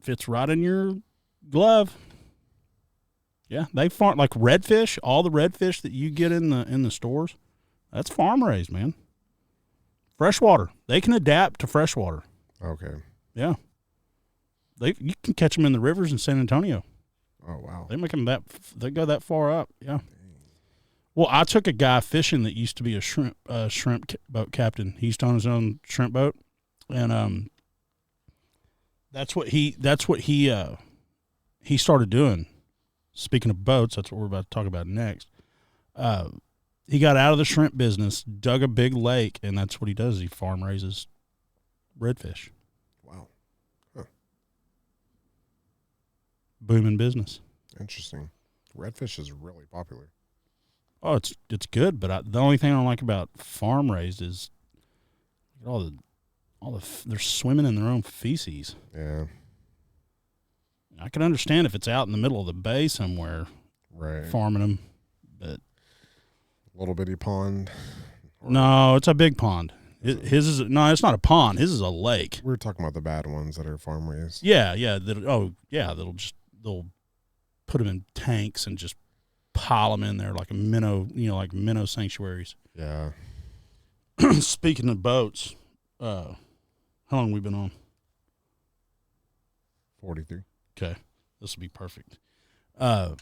[SPEAKER 1] fits right in your glove." Yeah, they farm like redfish. All the redfish that you get in the stores, that's farm raised, man. Freshwater. They can adapt to freshwater.
[SPEAKER 2] Okay.
[SPEAKER 1] Yeah, you can catch them in the rivers in San Antonio.
[SPEAKER 2] Oh wow!
[SPEAKER 1] They go that far up. Yeah. Dang. Well, I took a guy fishing that used to be a shrimp boat captain. He used to own his own shrimp boat, and that's what he started doing. Speaking of boats, that's what we're about to talk about next. He got out of the shrimp business, dug a big lake, and that's what he does. He farm raises redfish.
[SPEAKER 2] Wow. Huh.
[SPEAKER 1] Booming business.
[SPEAKER 2] Interesting. Redfish is really popular.
[SPEAKER 1] Oh, it's good, but the only thing I don't like about farm raised is they're swimming in their own feces.
[SPEAKER 2] Yeah.
[SPEAKER 1] I can understand if it's out in the middle of the bay somewhere,
[SPEAKER 2] right?
[SPEAKER 1] Farming them, but
[SPEAKER 2] little bitty pond.
[SPEAKER 1] No, it's a big pond. It's not a pond. His is a lake.
[SPEAKER 2] We were talking about the bad ones that are farm raised.
[SPEAKER 1] Yeah. They'll put them in tanks and just pile them in there like minnow sanctuaries.
[SPEAKER 2] Yeah.
[SPEAKER 1] Speaking of boats, how long have we been on?
[SPEAKER 2] 43.
[SPEAKER 1] Okay, this will be perfect. Have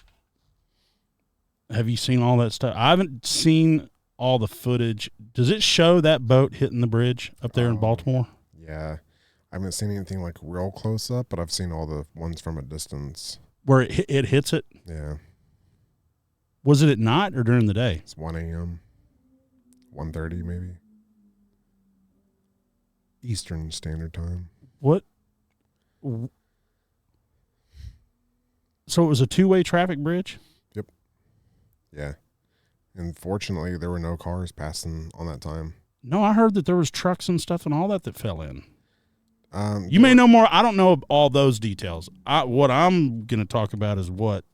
[SPEAKER 1] you seen all that stuff? I haven't seen all the footage. Does it show that boat hitting the bridge up there in Baltimore?
[SPEAKER 2] Yeah. I haven't seen anything like real close up, but I've seen all the ones from a distance.
[SPEAKER 1] Where it hits it?
[SPEAKER 2] Yeah.
[SPEAKER 1] Was it at night or during the day?
[SPEAKER 2] It's 1 a.m., 1:30 maybe. Eastern Standard Time.
[SPEAKER 1] What? So it was a two-way traffic bridge?
[SPEAKER 2] Yep. Yeah. And fortunately, there were no cars passing on that time.
[SPEAKER 1] No, I heard that there was trucks and stuff and all that fell in. You may know more. I don't know all those details. What I'm going to talk about is what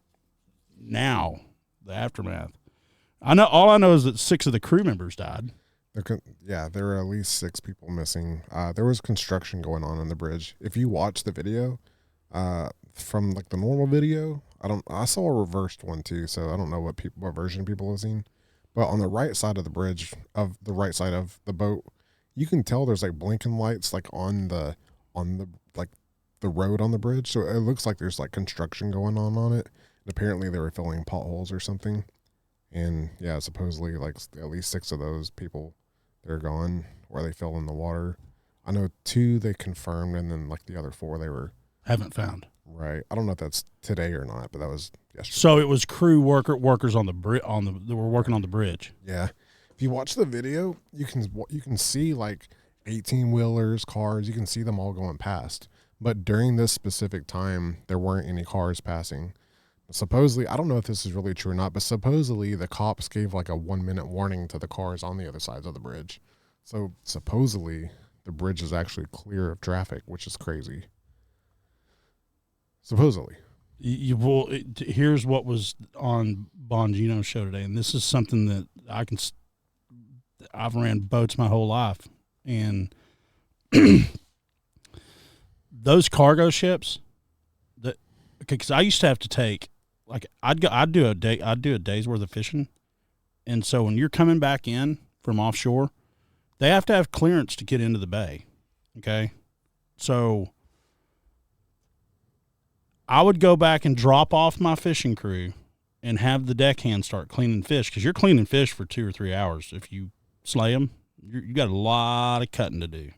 [SPEAKER 1] now, the aftermath. All I know is that 6 of the crew members died.
[SPEAKER 2] There were at least 6 people missing. There was construction going on the bridge. If you watch the video, from like the normal video, I saw a reversed one too, so I don't know what version people have seen. But on the right side of the bridge, of the right side of the boat, you can tell there's like blinking lights like on the like the road on the bridge. So it looks like there's like construction going on it. And apparently they were filling potholes or something. And yeah, supposedly like at least 6 of those people, they're gone, or they fell in the water. I know 2 they confirmed, and then like the other 4 they were
[SPEAKER 1] haven't found.
[SPEAKER 2] Right. I don't know if that's today or not, but that was yesterday.
[SPEAKER 1] So it was crew workers on the that were working on the bridge.
[SPEAKER 2] Yeah. If you watch the video, you can see like 18-wheelers, cars. You can see them all going past. But during this specific time, there weren't any cars passing. Supposedly, I don't know if this is really true or not, but supposedly the cops gave like a 1-minute warning to the cars on the other sides of the bridge. So supposedly the bridge is actually clear of traffic, which is crazy. Supposedly.
[SPEAKER 1] Here's what was on Bongino's show today, and this is something that I've ran boats my whole life, and those cargo ships because I used to have to take, like, I'd do a day's worth of fishing, and so when you're coming back in from offshore, they have to have clearance to get into the bay. Okay, so I would go back and drop off my fishing crew and have the deckhand start cleaning fish, because you're cleaning fish for 2 or 3 hours. If you slay them, you got a lot of cutting to do,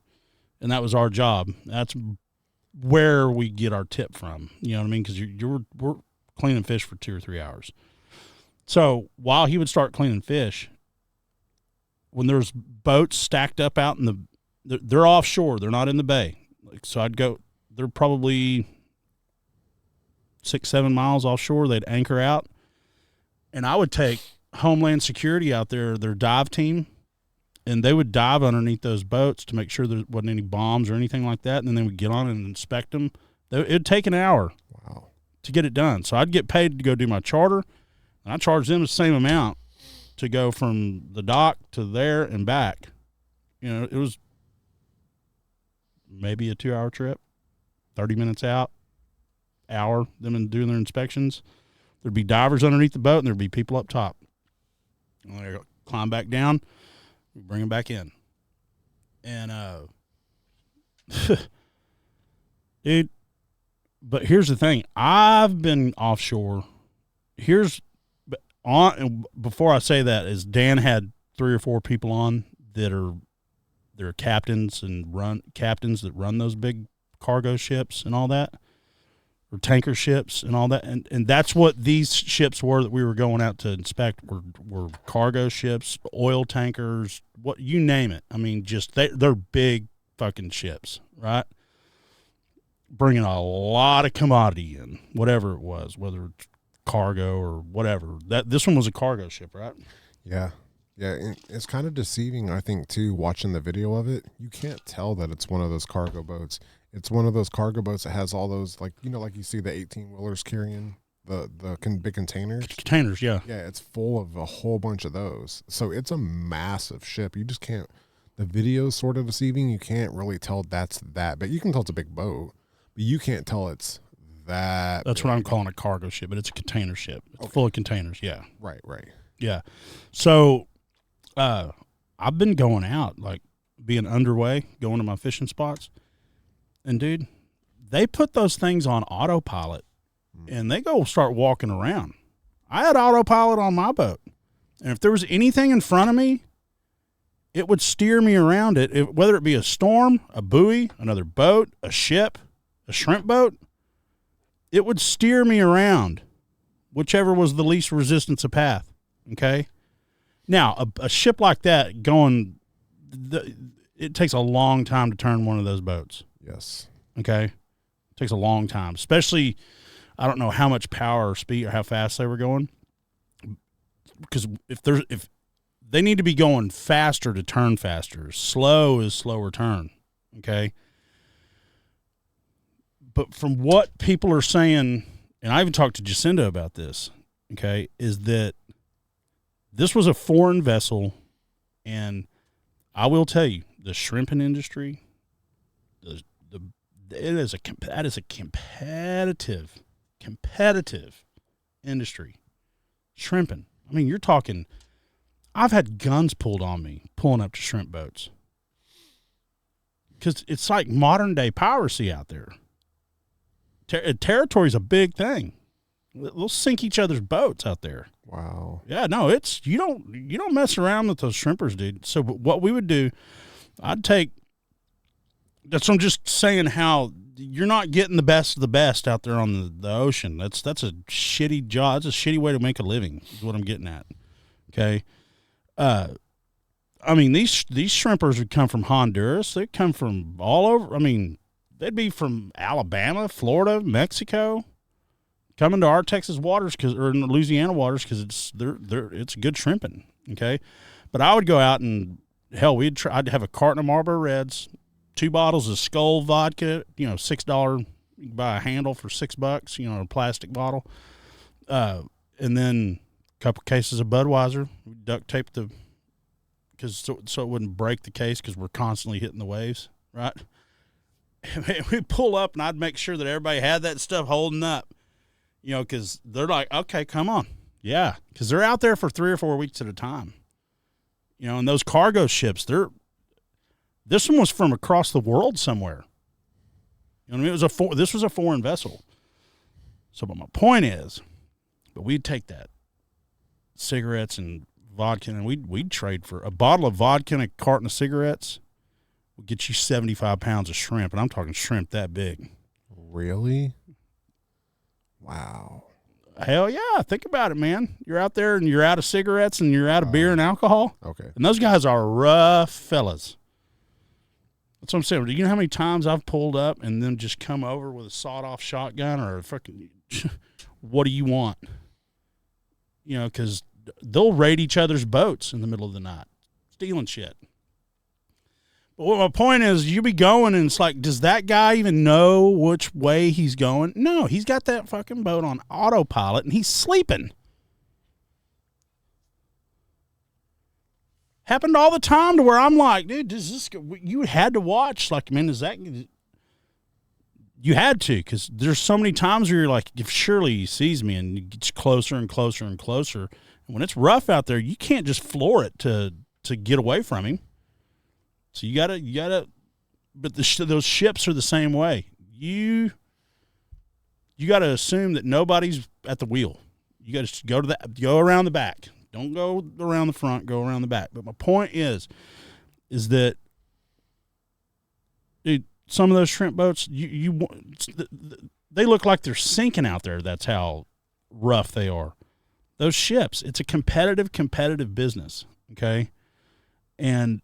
[SPEAKER 1] and that was our job. That's where we get our tip from. You know what I mean? Because we're cleaning fish for 2 or 3 hours. So while he would start cleaning fish, when there's boats stacked up out in they're offshore, they're not in the bay. So I'd go, they're probably 6-7 miles offshore. They'd anchor out, and I would take Homeland Security out there, their dive team, and they would dive underneath those boats to make sure there wasn't any bombs or anything like that, and then they would get on and inspect them. It'd take an hour to get it done. So I'd get paid to go do my charter, and I charged them the same amount to go from the dock to there and back. You know, it was maybe a 2-hour trip, 30 minutes out, hour, them doing their inspections. There'd be divers underneath the boat, and there'd be people up top. And they'd climb back down, we bring them back in. And, dude, but here's the thing. I've been offshore. Before I say that, is Dan had 3 or 4 people on they're captains that run those big cargo ships and all that, or tanker ships and all that, and that's what these ships were that we were going out to inspect, were cargo ships, oil tankers, what you name it. I mean, just they're big fucking ships, right? Bringing a lot of commodity in, whatever it was, whether it's cargo or whatever. This one was a cargo ship, right?
[SPEAKER 2] Yeah. And it's kind of deceiving, I think, too, watching the video of it. You can't tell that it's one of those cargo boats. It's one of those cargo boats that has all those, like, you know, like you see the 18-wheelers carrying the big containers.
[SPEAKER 1] Containers, yeah.
[SPEAKER 2] Yeah, it's full of a whole bunch of those. So it's a massive ship. You just can't, the video's sort of deceiving. You can't really tell that's that, but you can tell it's a big boat, but you can't tell it's that.
[SPEAKER 1] That's
[SPEAKER 2] big.
[SPEAKER 1] what I'm calling a cargo ship, but it's a container ship. It's full of containers, yeah.
[SPEAKER 2] Right.
[SPEAKER 1] Yeah. So I've been going out, like being underway, going to my fishing spots. And, dude, they put those things on autopilot, and they go start walking around. I had autopilot on my boat. And if there was anything in front of me, it would steer me around it, whether it be a storm, a buoy, another boat, a ship, a shrimp boat. It would steer me around, whichever was the least resistance of path, okay? Now, a ship like that it takes a long time to turn one of those boats.
[SPEAKER 2] Yes.
[SPEAKER 1] Okay? It takes a long time, especially, I don't know how much power or speed or how fast they were going, because if they need to be going faster to turn faster. Slow is slower turn, okay? But from what people are saying, and I even talked to Jacinda about this, okay, is that this was a foreign vessel, and I will tell you, the shrimping industry, that is a competitive industry. Shrimping. I mean, you're talking, I've had guns pulled on me pulling up to shrimp boats, because it's like modern day piracy out there. Territory's a big thing. They'll sink each other's boats out there.
[SPEAKER 2] Wow.
[SPEAKER 1] Yeah, no, you don't mess around with those shrimpers, dude. So what we would do, that's what I'm just saying, how you're not getting the best of the best out there on the ocean. That's a shitty job. It's a shitty way to make a living is what I'm getting at. Okay. I mean, these shrimpers would come from Honduras. They'd come from all over. I mean, they'd be from Alabama, Florida, Mexico, coming to our Texas waters or Louisiana waters because it's good shrimping. Okay. But I would go out and, hell, I'd have a carton of Marlboro Reds, 2 bottles of Skull vodka, $6. You can buy a handle for $6, a plastic bottle. And then a couple cases of Budweiser. We duct tape so it wouldn't break the case because we're constantly hitting the waves, right? We'd pull up and I'd make sure that everybody had that stuff holding up, because they're like, okay, come on. Yeah, because they're out there for 3 or 4 weeks at a time. And those cargo ships, this one was from across the world somewhere. You know what I mean? This was a foreign vessel. So, but my point is, we'd take that cigarettes and vodka, and we'd trade for a bottle of vodka and a carton of cigarettes. Would get you 75 pounds of shrimp, and I'm talking shrimp that big.
[SPEAKER 2] Really? Wow.
[SPEAKER 1] Hell yeah! Think about it, man. You're out there and you're out of cigarettes and you're out of beer and alcohol.
[SPEAKER 2] Okay.
[SPEAKER 1] And those guys are rough fellas. That's what I'm saying. Do you know how many times I've pulled up and then just come over with a sawed-off shotgun or a fucking, what do you want? Because they'll raid each other's boats in the middle of the night, stealing shit. But what my point is, you be going and it's like, does that guy even know which way he's going? No, he's got that fucking boat on autopilot and he's sleeping. Happened all the time to where I'm like, dude, you had to watch. Like, man, you had to, because there's so many times where you're like, if surely he sees me, and it gets closer and closer and closer. And when it's rough out there, you can't just floor it to get away from him. So you gotta, but those ships are the same way. You gotta assume that nobody's at the wheel. You gotta go around the back. Don't go around the front, go around the back. But my point is that, dude, some of those shrimp boats, they look like they're sinking out there. That's how rough they are. Those ships, it's a competitive business, okay? And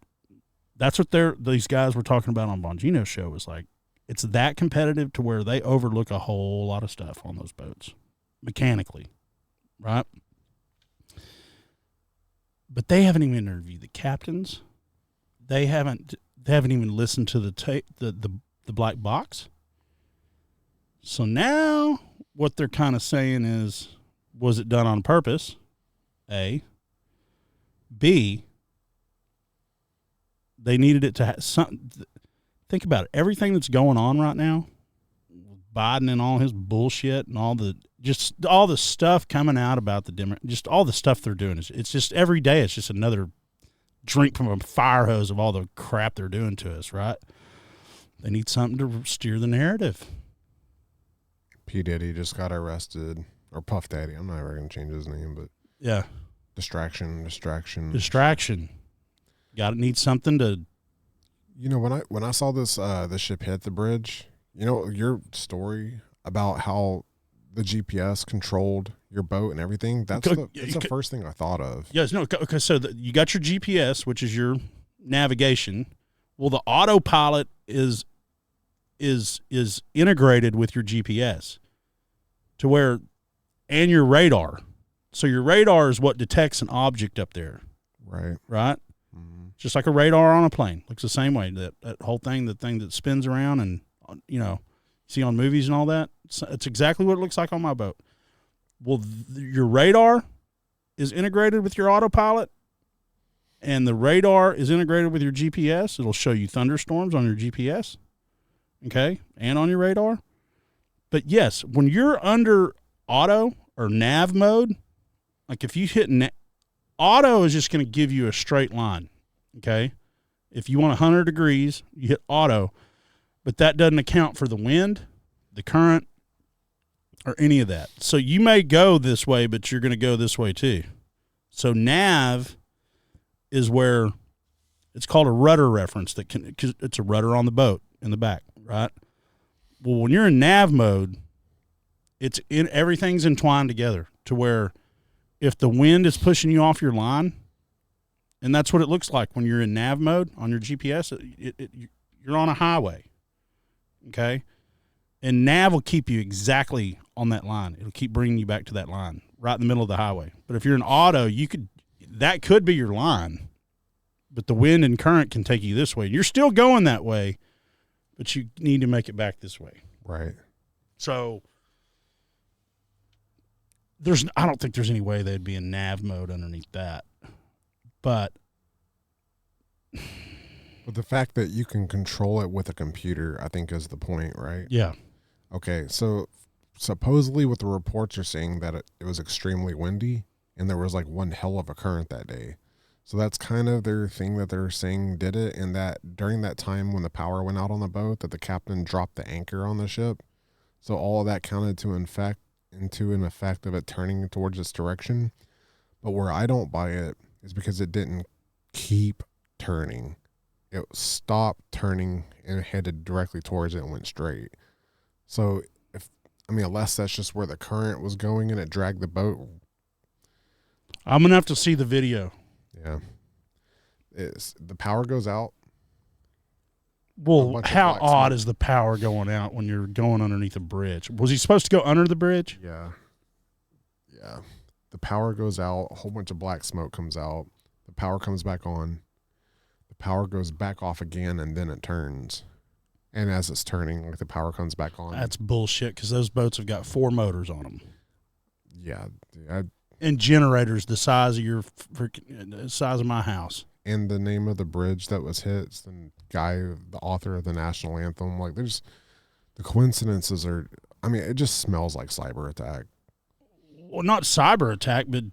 [SPEAKER 1] that's what these guys were talking about on Bongino's show, was like, it's that competitive to where they overlook a whole lot of stuff on those boats, mechanically, right? But they haven't even interviewed the captains. They haven't even listened to the tape, the black box. So now what they're kind of saying is, was it done on purpose? A. B. They needed it to have something. Think about it. Everything that's going on right now, Biden and all his bullshit and all the stuff coming out about just all the stuff they're doing. It's just every day. It's just another drink from a fire hose of all the crap they're doing to us, right? They need something to steer the narrative.
[SPEAKER 2] P. Diddy just got arrested, or Puff Daddy. I'm not ever going to change his name, but
[SPEAKER 1] yeah,
[SPEAKER 2] distraction.
[SPEAKER 1] Need something to.
[SPEAKER 2] When I saw this ship hit the bridge, your story about how the GPS controlled your boat and everything. That's the first thing I thought of.
[SPEAKER 1] Yes, no. Okay, so you got your GPS, which is your navigation. Well, the autopilot is integrated with your GPS to where, and your radar. So your radar is what detects an object up there.
[SPEAKER 2] Right.
[SPEAKER 1] Right. Mm-hmm. Just like a radar on a plane. Looks the same way. That whole thing, the thing that spins around and, see on movies and all that. It's exactly what it looks like on my boat. Well, your radar is integrated with your autopilot, and the radar is integrated with your GPS. It'll show you thunderstorms on your GPS, okay, and on your radar. But yes, when you're under auto or nav mode, like if you hit auto is just going to give you a straight line, okay? If you want 100 degrees, you hit auto, but that doesn't account for the wind, the current, or any of that. So you may go this way, but you're going to go this way too. So nav is where it's called a rudder reference, because it's a rudder on the boat in the back, right? Well, when you're in nav mode, everything's entwined together to where if the wind is pushing you off your line, and that's what it looks like when you're in nav mode on your GPS, you're on a highway, okay? And nav will keep you exactly on that line. It'll keep bringing you back to that line, right in the middle of the highway. But if you're in auto, that could be your line, but the wind and current can take you this way. You're still going that way, but you need to make it back this way.
[SPEAKER 2] Right.
[SPEAKER 1] So I don't think there's any way they'd be in nav mode underneath that. But
[SPEAKER 2] the fact that you can control it with a computer, I think, is the point, right?
[SPEAKER 1] Yeah.
[SPEAKER 2] Okay, so supposedly what the reports are saying that it was extremely windy and there was like one hell of a current that day. So that's kind of their thing that they're saying did it, and that during that time when the power went out on the boat, that the captain dropped the anchor on the ship. So all of that counted into an effect of it turning towards its direction. But where I don't buy it is because it didn't keep turning. It stopped turning and headed directly towards it and went straight. So unless that's just where the current was going and it dragged the boat.
[SPEAKER 1] I'm going to have to see the video.
[SPEAKER 2] Yeah. The power goes out.
[SPEAKER 1] Well, how odd is the power going out when you're going underneath a bridge? Was he supposed to go under the bridge?
[SPEAKER 2] Yeah. Yeah. The power goes out. A whole bunch of black smoke comes out. The power comes back on. The power goes back off again, and then it turns. And as it's turning, like, the power comes back on.
[SPEAKER 1] That's bullshit, because those boats have got 4 motors on them.
[SPEAKER 2] Yeah.
[SPEAKER 1] And generators the size of my house.
[SPEAKER 2] And the name of the bridge that was hit, the guy, the author of the national anthem. Like, the coincidences are, it just smells like cyber attack.
[SPEAKER 1] Well, not cyber attack, but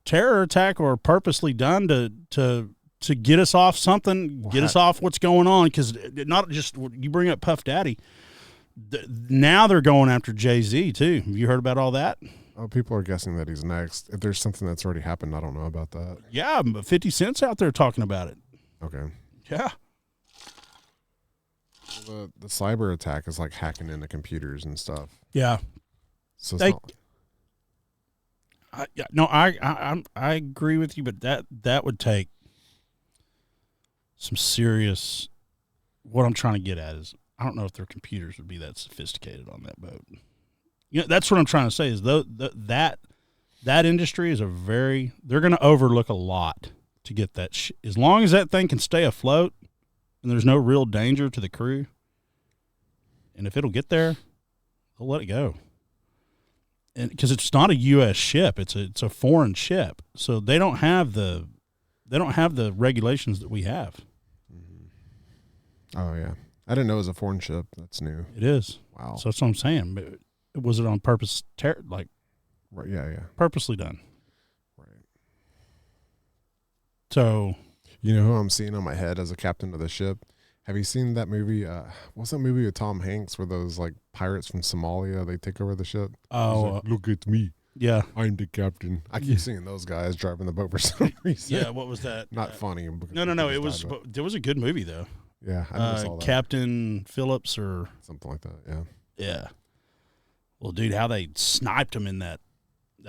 [SPEAKER 1] terror attack, or purposely done to get us off something, get us off what's going on. Because not just, you bring up Puff Daddy, now they're going after Jay-Z too. Have you heard about all that?
[SPEAKER 2] Oh, people are guessing that he's next. If there's something that's already happened, I don't know about that.
[SPEAKER 1] Yeah, 50 Cent's out there talking about it.
[SPEAKER 2] Okay.
[SPEAKER 1] Yeah.
[SPEAKER 2] The cyber attack is like hacking into computers and stuff.
[SPEAKER 1] Yeah.
[SPEAKER 2] So it's
[SPEAKER 1] I agree with you, but that would take some serious. What I'm trying to get at is, I don't know if their computers would be that sophisticated on that boat. That's what I'm trying to say is that industry is they're going to overlook a lot to get that as long as that thing can stay afloat and there's no real danger to the crew. And if it'll get there, they'll let it go. And because it's not a U.S. ship, it's a foreign ship, so they don't have the regulations that we have.
[SPEAKER 2] Oh yeah, I didn't know it was a foreign ship. That's new.
[SPEAKER 1] It is.
[SPEAKER 2] Wow.
[SPEAKER 1] So that's what I'm saying. Was it on purpose?
[SPEAKER 2] Right, yeah.
[SPEAKER 1] Purposely done.
[SPEAKER 2] Right.
[SPEAKER 1] So,
[SPEAKER 2] you know who I'm seeing on my head as a captain of the ship? Have you seen that movie? What's that movie with Tom Hanks where those like pirates from Somalia, they take over the ship?
[SPEAKER 1] Oh,
[SPEAKER 2] like, look at me.
[SPEAKER 1] Yeah.
[SPEAKER 2] I'm the captain. I keep seeing those guys driving the boat for some reason.
[SPEAKER 1] Yeah, what was that?
[SPEAKER 2] Not funny.
[SPEAKER 1] No. There was a good movie though.
[SPEAKER 2] Yeah, I never saw that.
[SPEAKER 1] Captain Phillips or
[SPEAKER 2] something like that. Yeah.
[SPEAKER 1] Yeah. Well, dude, how they sniped him in that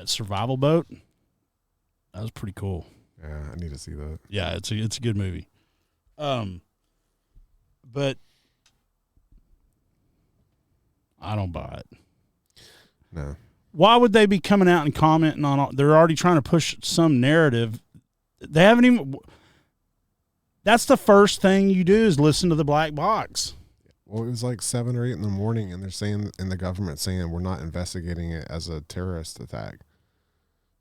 [SPEAKER 1] survival boat, that was pretty cool.
[SPEAKER 2] Yeah, I need to see that.
[SPEAKER 1] Yeah, it's a good movie. But I don't buy it.
[SPEAKER 2] No.
[SPEAKER 1] Why would they be coming out and commenting on all? They're already trying to push some narrative. They haven't even. That's the first thing you do is listen to the black box.
[SPEAKER 2] Well, it was like 7 or 8 in the morning, and they're saying, in the government saying, we're not investigating it as a terrorist attack.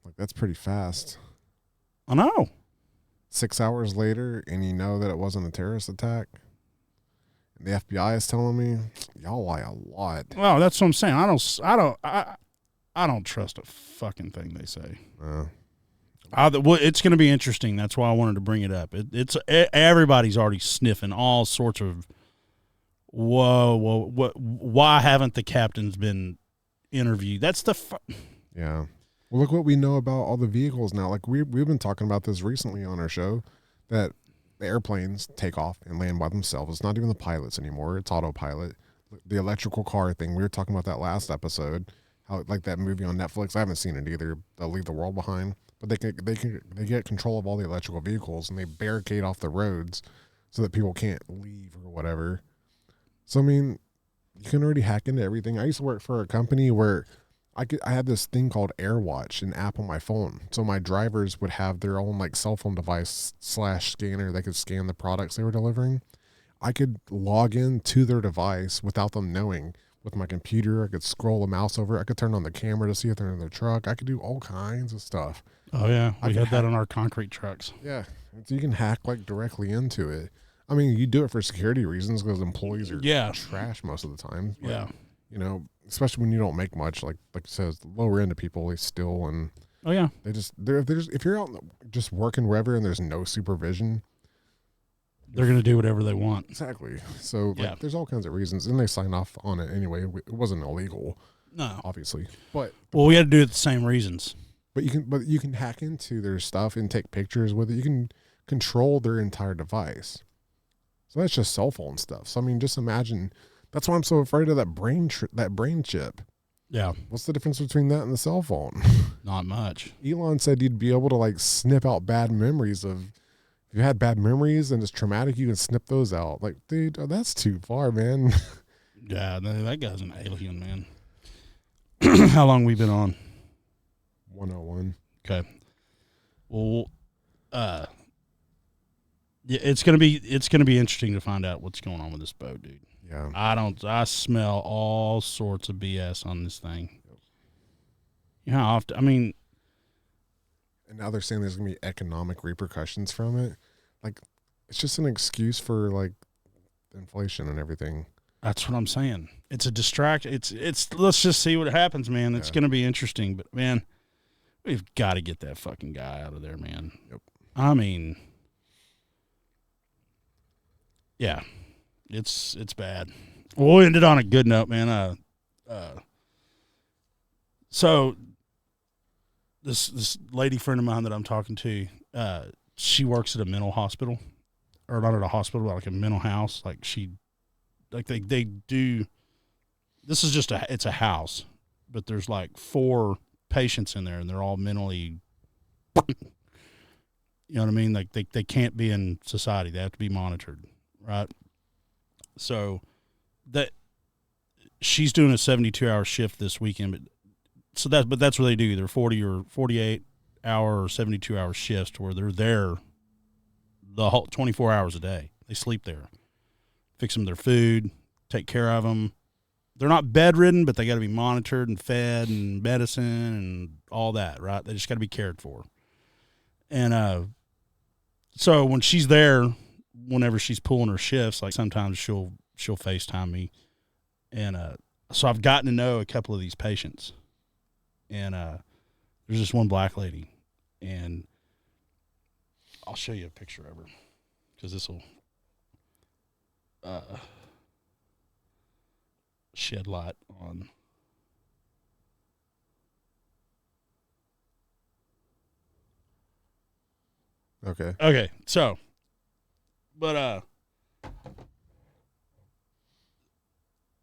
[SPEAKER 2] Like, that's pretty fast.
[SPEAKER 1] I know. 6
[SPEAKER 2] hours later, and you know that it wasn't a terrorist attack. And the FBI is telling me, y'all lie a lot.
[SPEAKER 1] Well, that's what I'm saying. I don't trust a fucking thing they say. It's going to be interesting. That's why I wanted to bring it up. Everybody's already sniffing all sorts of. Whoa! Why haven't the captains been interviewed? That's
[SPEAKER 2] yeah. Well, look what we know about all the vehicles now. Like we've been talking about this recently on our show, that the airplanes take off and land by themselves. It's not even the pilots anymore. It's autopilot. the electrical car thing. We were talking about that last episode. How like that movie on Netflix. I haven't seen it either. They'll leave the world behind, but they get control of all the electrical vehicles and they barricade off the roads so that people can't leave or whatever. So I mean, you can already hack into everything. I used to work for a company where I had this thing called AirWatch, an app on my phone. So my drivers would have their own like cell phone device / scanner. They could scan the products they were delivering. I could log in to their device without them knowing. With my computer, I could scroll the mouse over. I could turn on the camera to see if they're in their truck. I could do all kinds of stuff.
[SPEAKER 1] Oh yeah, we had that on our concrete trucks.
[SPEAKER 2] Yeah, so you can hack like directly into it. I mean, you do it for security reasons because employees are trash most of the time. But,
[SPEAKER 1] yeah,
[SPEAKER 2] you know, especially when you don't make much. Like you said, the lower end of people, they steal and they're if you're out just working wherever and there's no supervision,
[SPEAKER 1] they're going to do whatever they want.
[SPEAKER 2] Exactly. So there's all kinds of reasons, and they sign off on it anyway. It wasn't illegal,
[SPEAKER 1] no,
[SPEAKER 2] obviously. But
[SPEAKER 1] we had to do it the same reasons.
[SPEAKER 2] But you can hack into their stuff and take pictures with it. You can control their entire device. So that's just cell phone stuff. So I mean, just imagine. That's why I'm so afraid of that brain chip.
[SPEAKER 1] Yeah.
[SPEAKER 2] What's the difference between that and the cell phone?
[SPEAKER 1] Not much.
[SPEAKER 2] Elon said you'd be able to like snip out bad memories of. If you had bad memories and it's traumatic, you can snip those out. Like, dude, that's too far, man.
[SPEAKER 1] Yeah, that guy's an alien, man. How long we been on?
[SPEAKER 2] 101.
[SPEAKER 1] Okay. Well, yeah, it's gonna be interesting to find out what's going on with this boat, dude.
[SPEAKER 2] Yeah.
[SPEAKER 1] I smell all sorts of BS on this thing. You know how often? I mean.
[SPEAKER 2] And now they're saying there's going to be economic repercussions from it. Like, it's just an excuse for, like, inflation and everything.
[SPEAKER 1] That's what I'm saying. It's a distraction. It's let's just see what happens, man. It's going to be interesting. But, man, we've got to get that fucking guy out of there, man.
[SPEAKER 2] Yep.
[SPEAKER 1] I mean, yeah, it's bad. Well, we ended on a good note, man. So this lady friend of mine that I'm talking to, she works at a mental hospital, or not at a hospital, but like a mental house. Like they do. This is just it's a house, but there's like 4 patients in there, and they're all mentally. You know what I mean? Like they can't be in society. They have to be monitored, right? So that she's doing a 72-hour shift this weekend, but that's what they do. They're 40 or 48-hour or 72-hour shifts where they're there the whole 24 hours a day. They sleep there, fix them their food, take care of them. They're not bedridden, but they got to be monitored and fed and medicine and all that, right? They just got to be cared for. And so when she's there, whenever she's pulling her shifts, like sometimes she'll FaceTime me, and so I've gotten to know a couple of these patients. And there's this one black lady, and I'll show you a picture of her because this will shed light on. Okay. So, but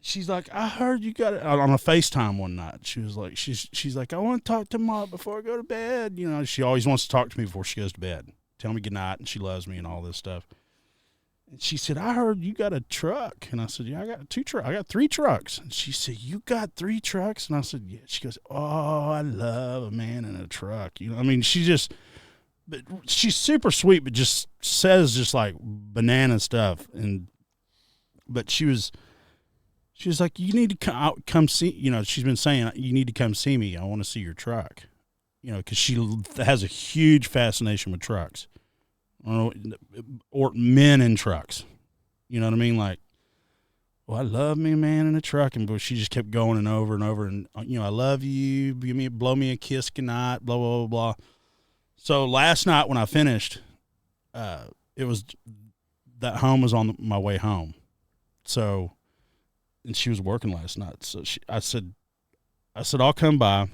[SPEAKER 1] she's like, I heard you got it on a FaceTime one night. She was like, she's like, I want to talk to Marc before I go to bed. You know, she always wants to talk to me before she goes to bed. Tell me goodnight, and she loves me and all this stuff. And she said, I heard you got a truck. And I said, yeah, I got 2 trucks. I got 3 trucks. And she said, you got 3 trucks? And I said, yeah. She goes, oh, I love a man in a truck. You know, I mean, but she's super sweet, but just says just like banana stuff. But she was like, you need to come see, you know, she's been saying, you need to come see me. I want to see your truck, you know, because she has a huge fascination with trucks. Or men in trucks. You know what I mean? Like, well, I love me a man in a truck. And she just kept going and over and over. And, you know, I love you. Blow me a kiss goodnight, blah, blah, blah, blah. So last night when I finished, it was that home was on my way home. So, and she was working last night. So I said, I'll come by.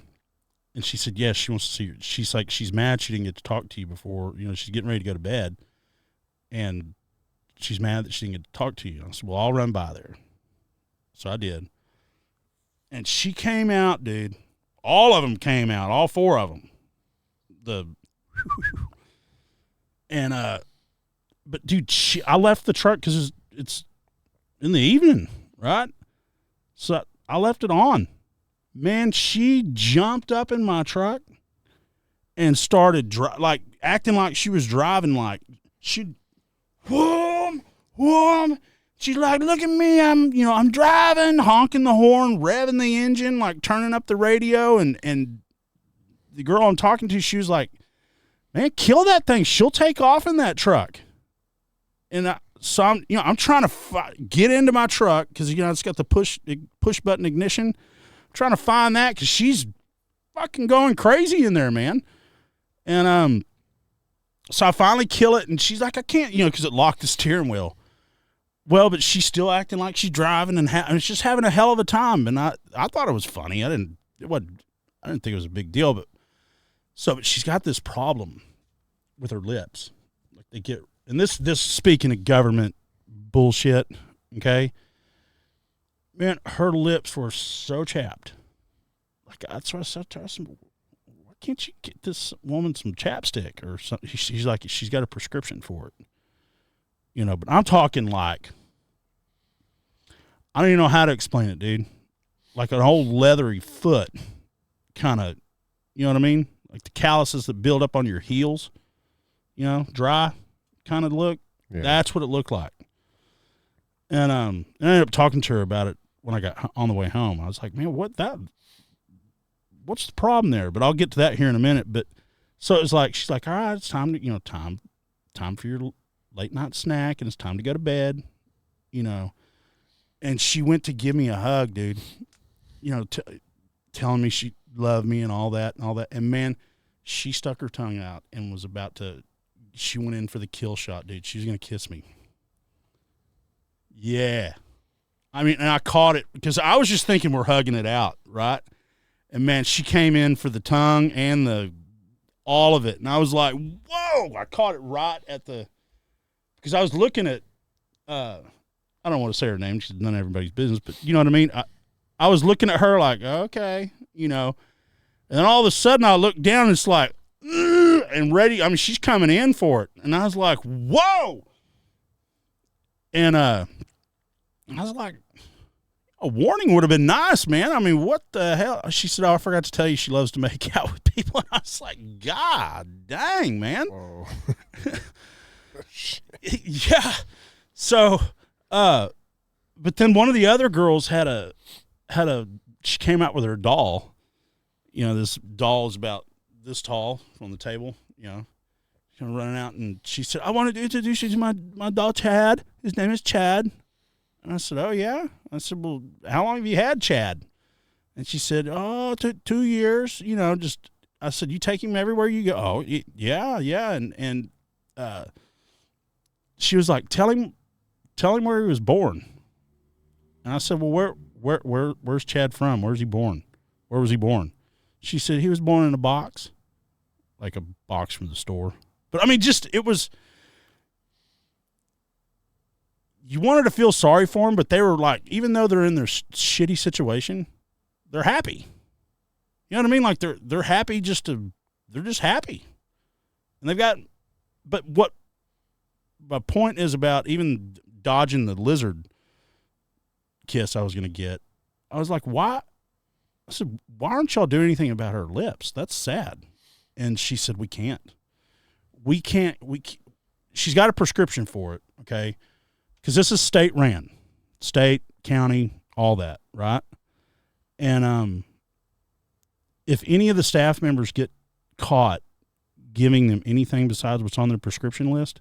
[SPEAKER 1] And she said, yes, she wants to see you. She's like, she's mad she didn't get to talk to you before. You know, she's getting ready to go to bed. And she's mad that she didn't get to talk to you. I said, well, I'll run by there. So I did. And she came out, dude. All of them came out, all 4 of them. But dude, I left the truck because it's in the evening, right? So I left it on. Man, she jumped up in my truck and started acting like she was driving, like she'd whoom. She's like, look at me, I'm driving, honking the horn, revving the engine, like turning up the radio, and the girl I'm talking to, she was like, man, kill that thing. She'll take off in that truck. And so I'm trying to get into my truck because it's got the push button ignition. I'm trying to find that because she's fucking going crazy in there, man. And so I finally kill it, and she's like, I can't, because it locked the steering wheel. Well, but she's still acting like she's driving and it's just having a hell of a time. And I thought it was funny. I didn't think it was a big deal, but she's got this problem with her lips. Like they get, and this speaking of government bullshit, okay? Man, her lips were so chapped. Like that's why I said to her, why can't you get this woman some chapstick or something? She's like, she's got a prescription for it. But I'm talking like, I don't even know how to explain it, dude. Like an old leathery foot, kind of, you know what I mean? Like the calluses that build up on your heels, dry kind of look. Yeah. That's what it looked like. And I ended up talking to her about it when I got on the way home. I was like, man, what's the problem there? But I'll get to that here in a minute. But so it was like, she's like, all right, it's time to, time for your late night snack, and it's time to go to bed, and she went to give me a hug, dude, telling me she loved me and all that, and man, she stuck her tongue out and was she went in for the kill shot, dude. She was going to kiss me. Yeah. I mean, and I caught it because I was just thinking we're hugging it out, right? And man, she came in for the tongue and all of it, and I was like, whoa, I caught it right at because I was looking at, I don't want to say her name. She's none of everybody's business, but you know what I mean? I was looking at her like, okay, and then all of a sudden I looked down and it's like, and ready. I mean, she's coming in for it. And I was like, whoa. And I was like, a warning would have been nice, man. I mean, what the hell? She said, oh, I forgot to tell you she loves to make out with people. And I was like, God dang, man.
[SPEAKER 2] Whoa.
[SPEAKER 1] Yeah. So, but then one of the other girls she came out with her doll. This doll is about this tall on the table, kind of running out. And she said, I want to introduce you to my doll, Chad. His name is Chad. And I said, oh, yeah? I said, well, how long have you had Chad? And she said, oh, 2 years, I said, you take him everywhere you go? Oh, yeah. And she was like, tell him where he was born. And I said, well, where's Chad from? Where's he born? Where was he born? She said he was born in a box, like a box from the store. But I mean, it was, you wanted to feel sorry for them, but they were like, even though they're in their shitty situation, they're happy. You know what I mean? Like they're happy they're just happy. And but what my point is about even dodging the lizard kiss I was going to get, I was like, why? I said, why aren't y'all doing anything about her lips? That's sad. And she said, we can't. She's got a prescription for it, okay? Because this is state ran. State, county, all that, right? And if any of the staff members get caught giving them anything besides what's on their prescription list,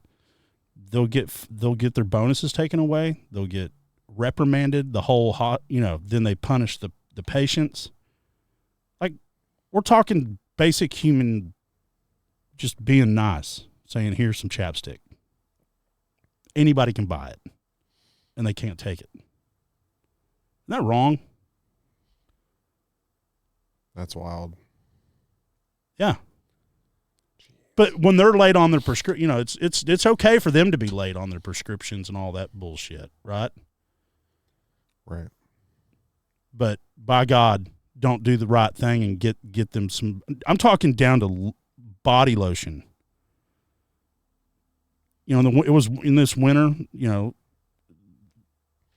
[SPEAKER 1] they'll get their bonuses taken away. They'll get reprimanded. Then they punish the patients. Like, we're talking basic human, just being nice, saying, here's some chapstick. Anybody can buy it, and they can't take it. Isn't that wrong?
[SPEAKER 2] That's wild.
[SPEAKER 1] Yeah. But when they're late on their prescription, it's okay for them to be late on their prescriptions and all that bullshit, right?
[SPEAKER 2] Right.
[SPEAKER 1] But by God, don't do the right thing and get them some. I'm talking down to body lotion. You know, it was in this winter. You know,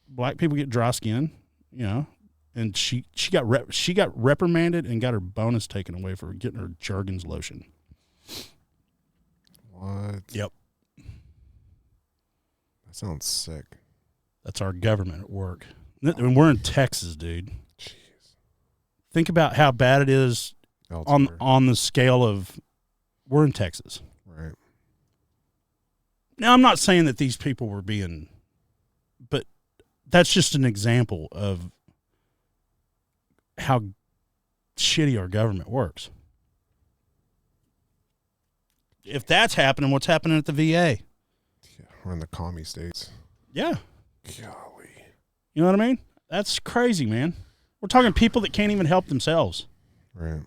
[SPEAKER 1] black people get dry skin. You know, and she got reprimanded and got her bonus taken away for getting her Jergens lotion.
[SPEAKER 2] What?
[SPEAKER 1] Yep.
[SPEAKER 2] That sounds sick.
[SPEAKER 1] That's our government at work. And we're in Texas, dude.
[SPEAKER 2] Jeez.
[SPEAKER 1] Think about how bad it is on the scale of we're in Texas.
[SPEAKER 2] Right.
[SPEAKER 1] Now, I'm not saying that these people were being, but that's just an example of how shitty our government works. If that's happening, what's happening at the VA?
[SPEAKER 2] Yeah, we're in the commie states.
[SPEAKER 1] Yeah.
[SPEAKER 2] Golly.
[SPEAKER 1] You know what I mean? That's crazy, man. We're talking people that can't even help themselves.
[SPEAKER 2] Right.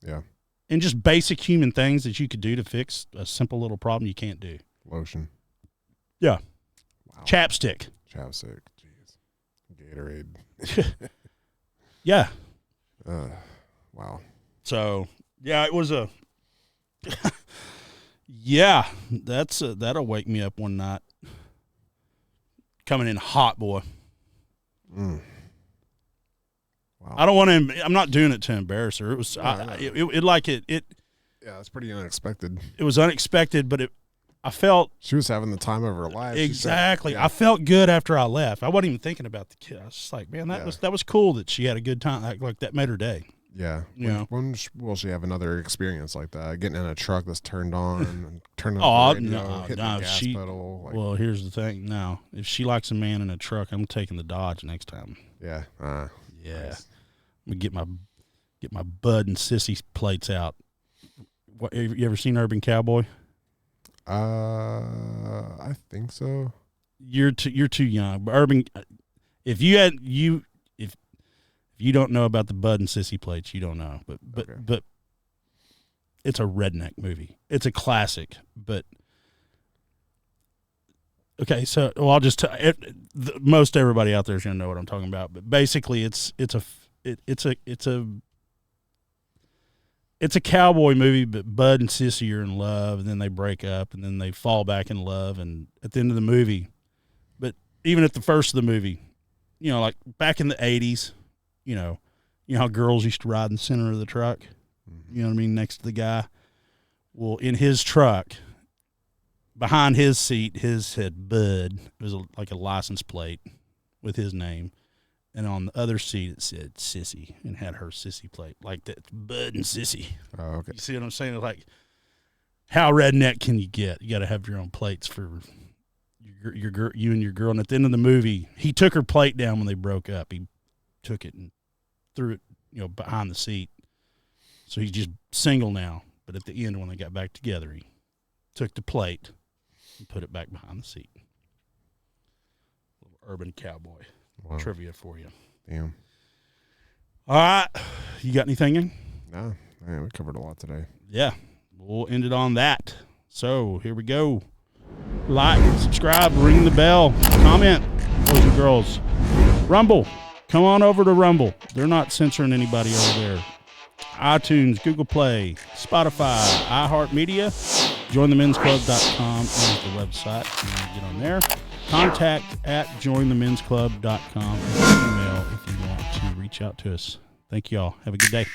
[SPEAKER 2] Yeah.
[SPEAKER 1] And just basic human things that you could do to fix a simple little problem you can't do.
[SPEAKER 2] Lotion.
[SPEAKER 1] Yeah.
[SPEAKER 2] Wow.
[SPEAKER 1] Chapstick.
[SPEAKER 2] Chapstick. Jeez. Gatorade.
[SPEAKER 1] Yeah.
[SPEAKER 2] Wow.
[SPEAKER 1] So, yeah, it was a yeah, that'll wake me up one night. Coming in hot, boy.
[SPEAKER 2] Wow.
[SPEAKER 1] I don't want to. I'm not doing it to embarrass her. It was.
[SPEAKER 2] No.
[SPEAKER 1] It.
[SPEAKER 2] Yeah, it's pretty unexpected.
[SPEAKER 1] It was unexpected, but I felt
[SPEAKER 2] she was having the time of her life.
[SPEAKER 1] Exactly.
[SPEAKER 2] Said, yeah.
[SPEAKER 1] I felt good after I left. I wasn't even thinking about the kid. I was just like, man, that was cool that she had a good time. Like that made her day.
[SPEAKER 2] Yeah. When will she have another experience like that? Getting in a truck that's turned on, and turning on the radio, hitting the gas pedal. Like,
[SPEAKER 1] well, here's the thing. No, if she likes a man in a truck, I'm taking the Dodge next time.
[SPEAKER 2] Yeah.
[SPEAKER 1] Yeah.
[SPEAKER 2] Nice.
[SPEAKER 1] I'm gonna get my Bud and Sissy plates out. What, have you ever seen Urban Cowboy?
[SPEAKER 2] I think so.
[SPEAKER 1] You're too young. But Urban, if you don't know about the Bud and Sissy plates, you don't know. But it's a redneck movie. It's a classic. But okay, so I'll just most everybody out there is gonna know what I'm talking about. But basically, it's a cowboy movie. But Bud and Sissy are in love, and then they break up, and then they fall back in love, and at the end of the movie. But even at the first of the movie, you know, like back in the 80s. You know how girls used to ride in the center of the truck, you know what I mean, next to the guy. Well, in his truck, behind his seat, his said Bud. It was like a license plate with his name, and on the other seat it said Sissy and had her Sissy plate, like that. Bud and Sissy.
[SPEAKER 2] Oh, okay.
[SPEAKER 1] You see what I'm saying? Like, how redneck can you get? You got to have your own plates for you and your girl. And at the end of the movie, he took her plate down when they broke up. He took it and threw it, behind the seat. So he's just single now. But at the end, when they got back together, he took the plate and put it back behind the seat. Little Urban Cowboy trivia for you.
[SPEAKER 2] Damn.
[SPEAKER 1] All right. You got anything in?
[SPEAKER 2] No. Man, we covered a lot today.
[SPEAKER 1] Yeah. We'll end it on that. So here we go. Like, subscribe, ring the bell, comment, boys and girls. Rumble. Come on over to Rumble. They're not censoring anybody over there. iTunes, Google Play, Spotify, iHeartMedia. JoinTheMen'sClub.com is the website. You want to get on there. Contact at JoinTheMen'sClub.com. Email if you want to reach out to us. Thank you all. Have a good day.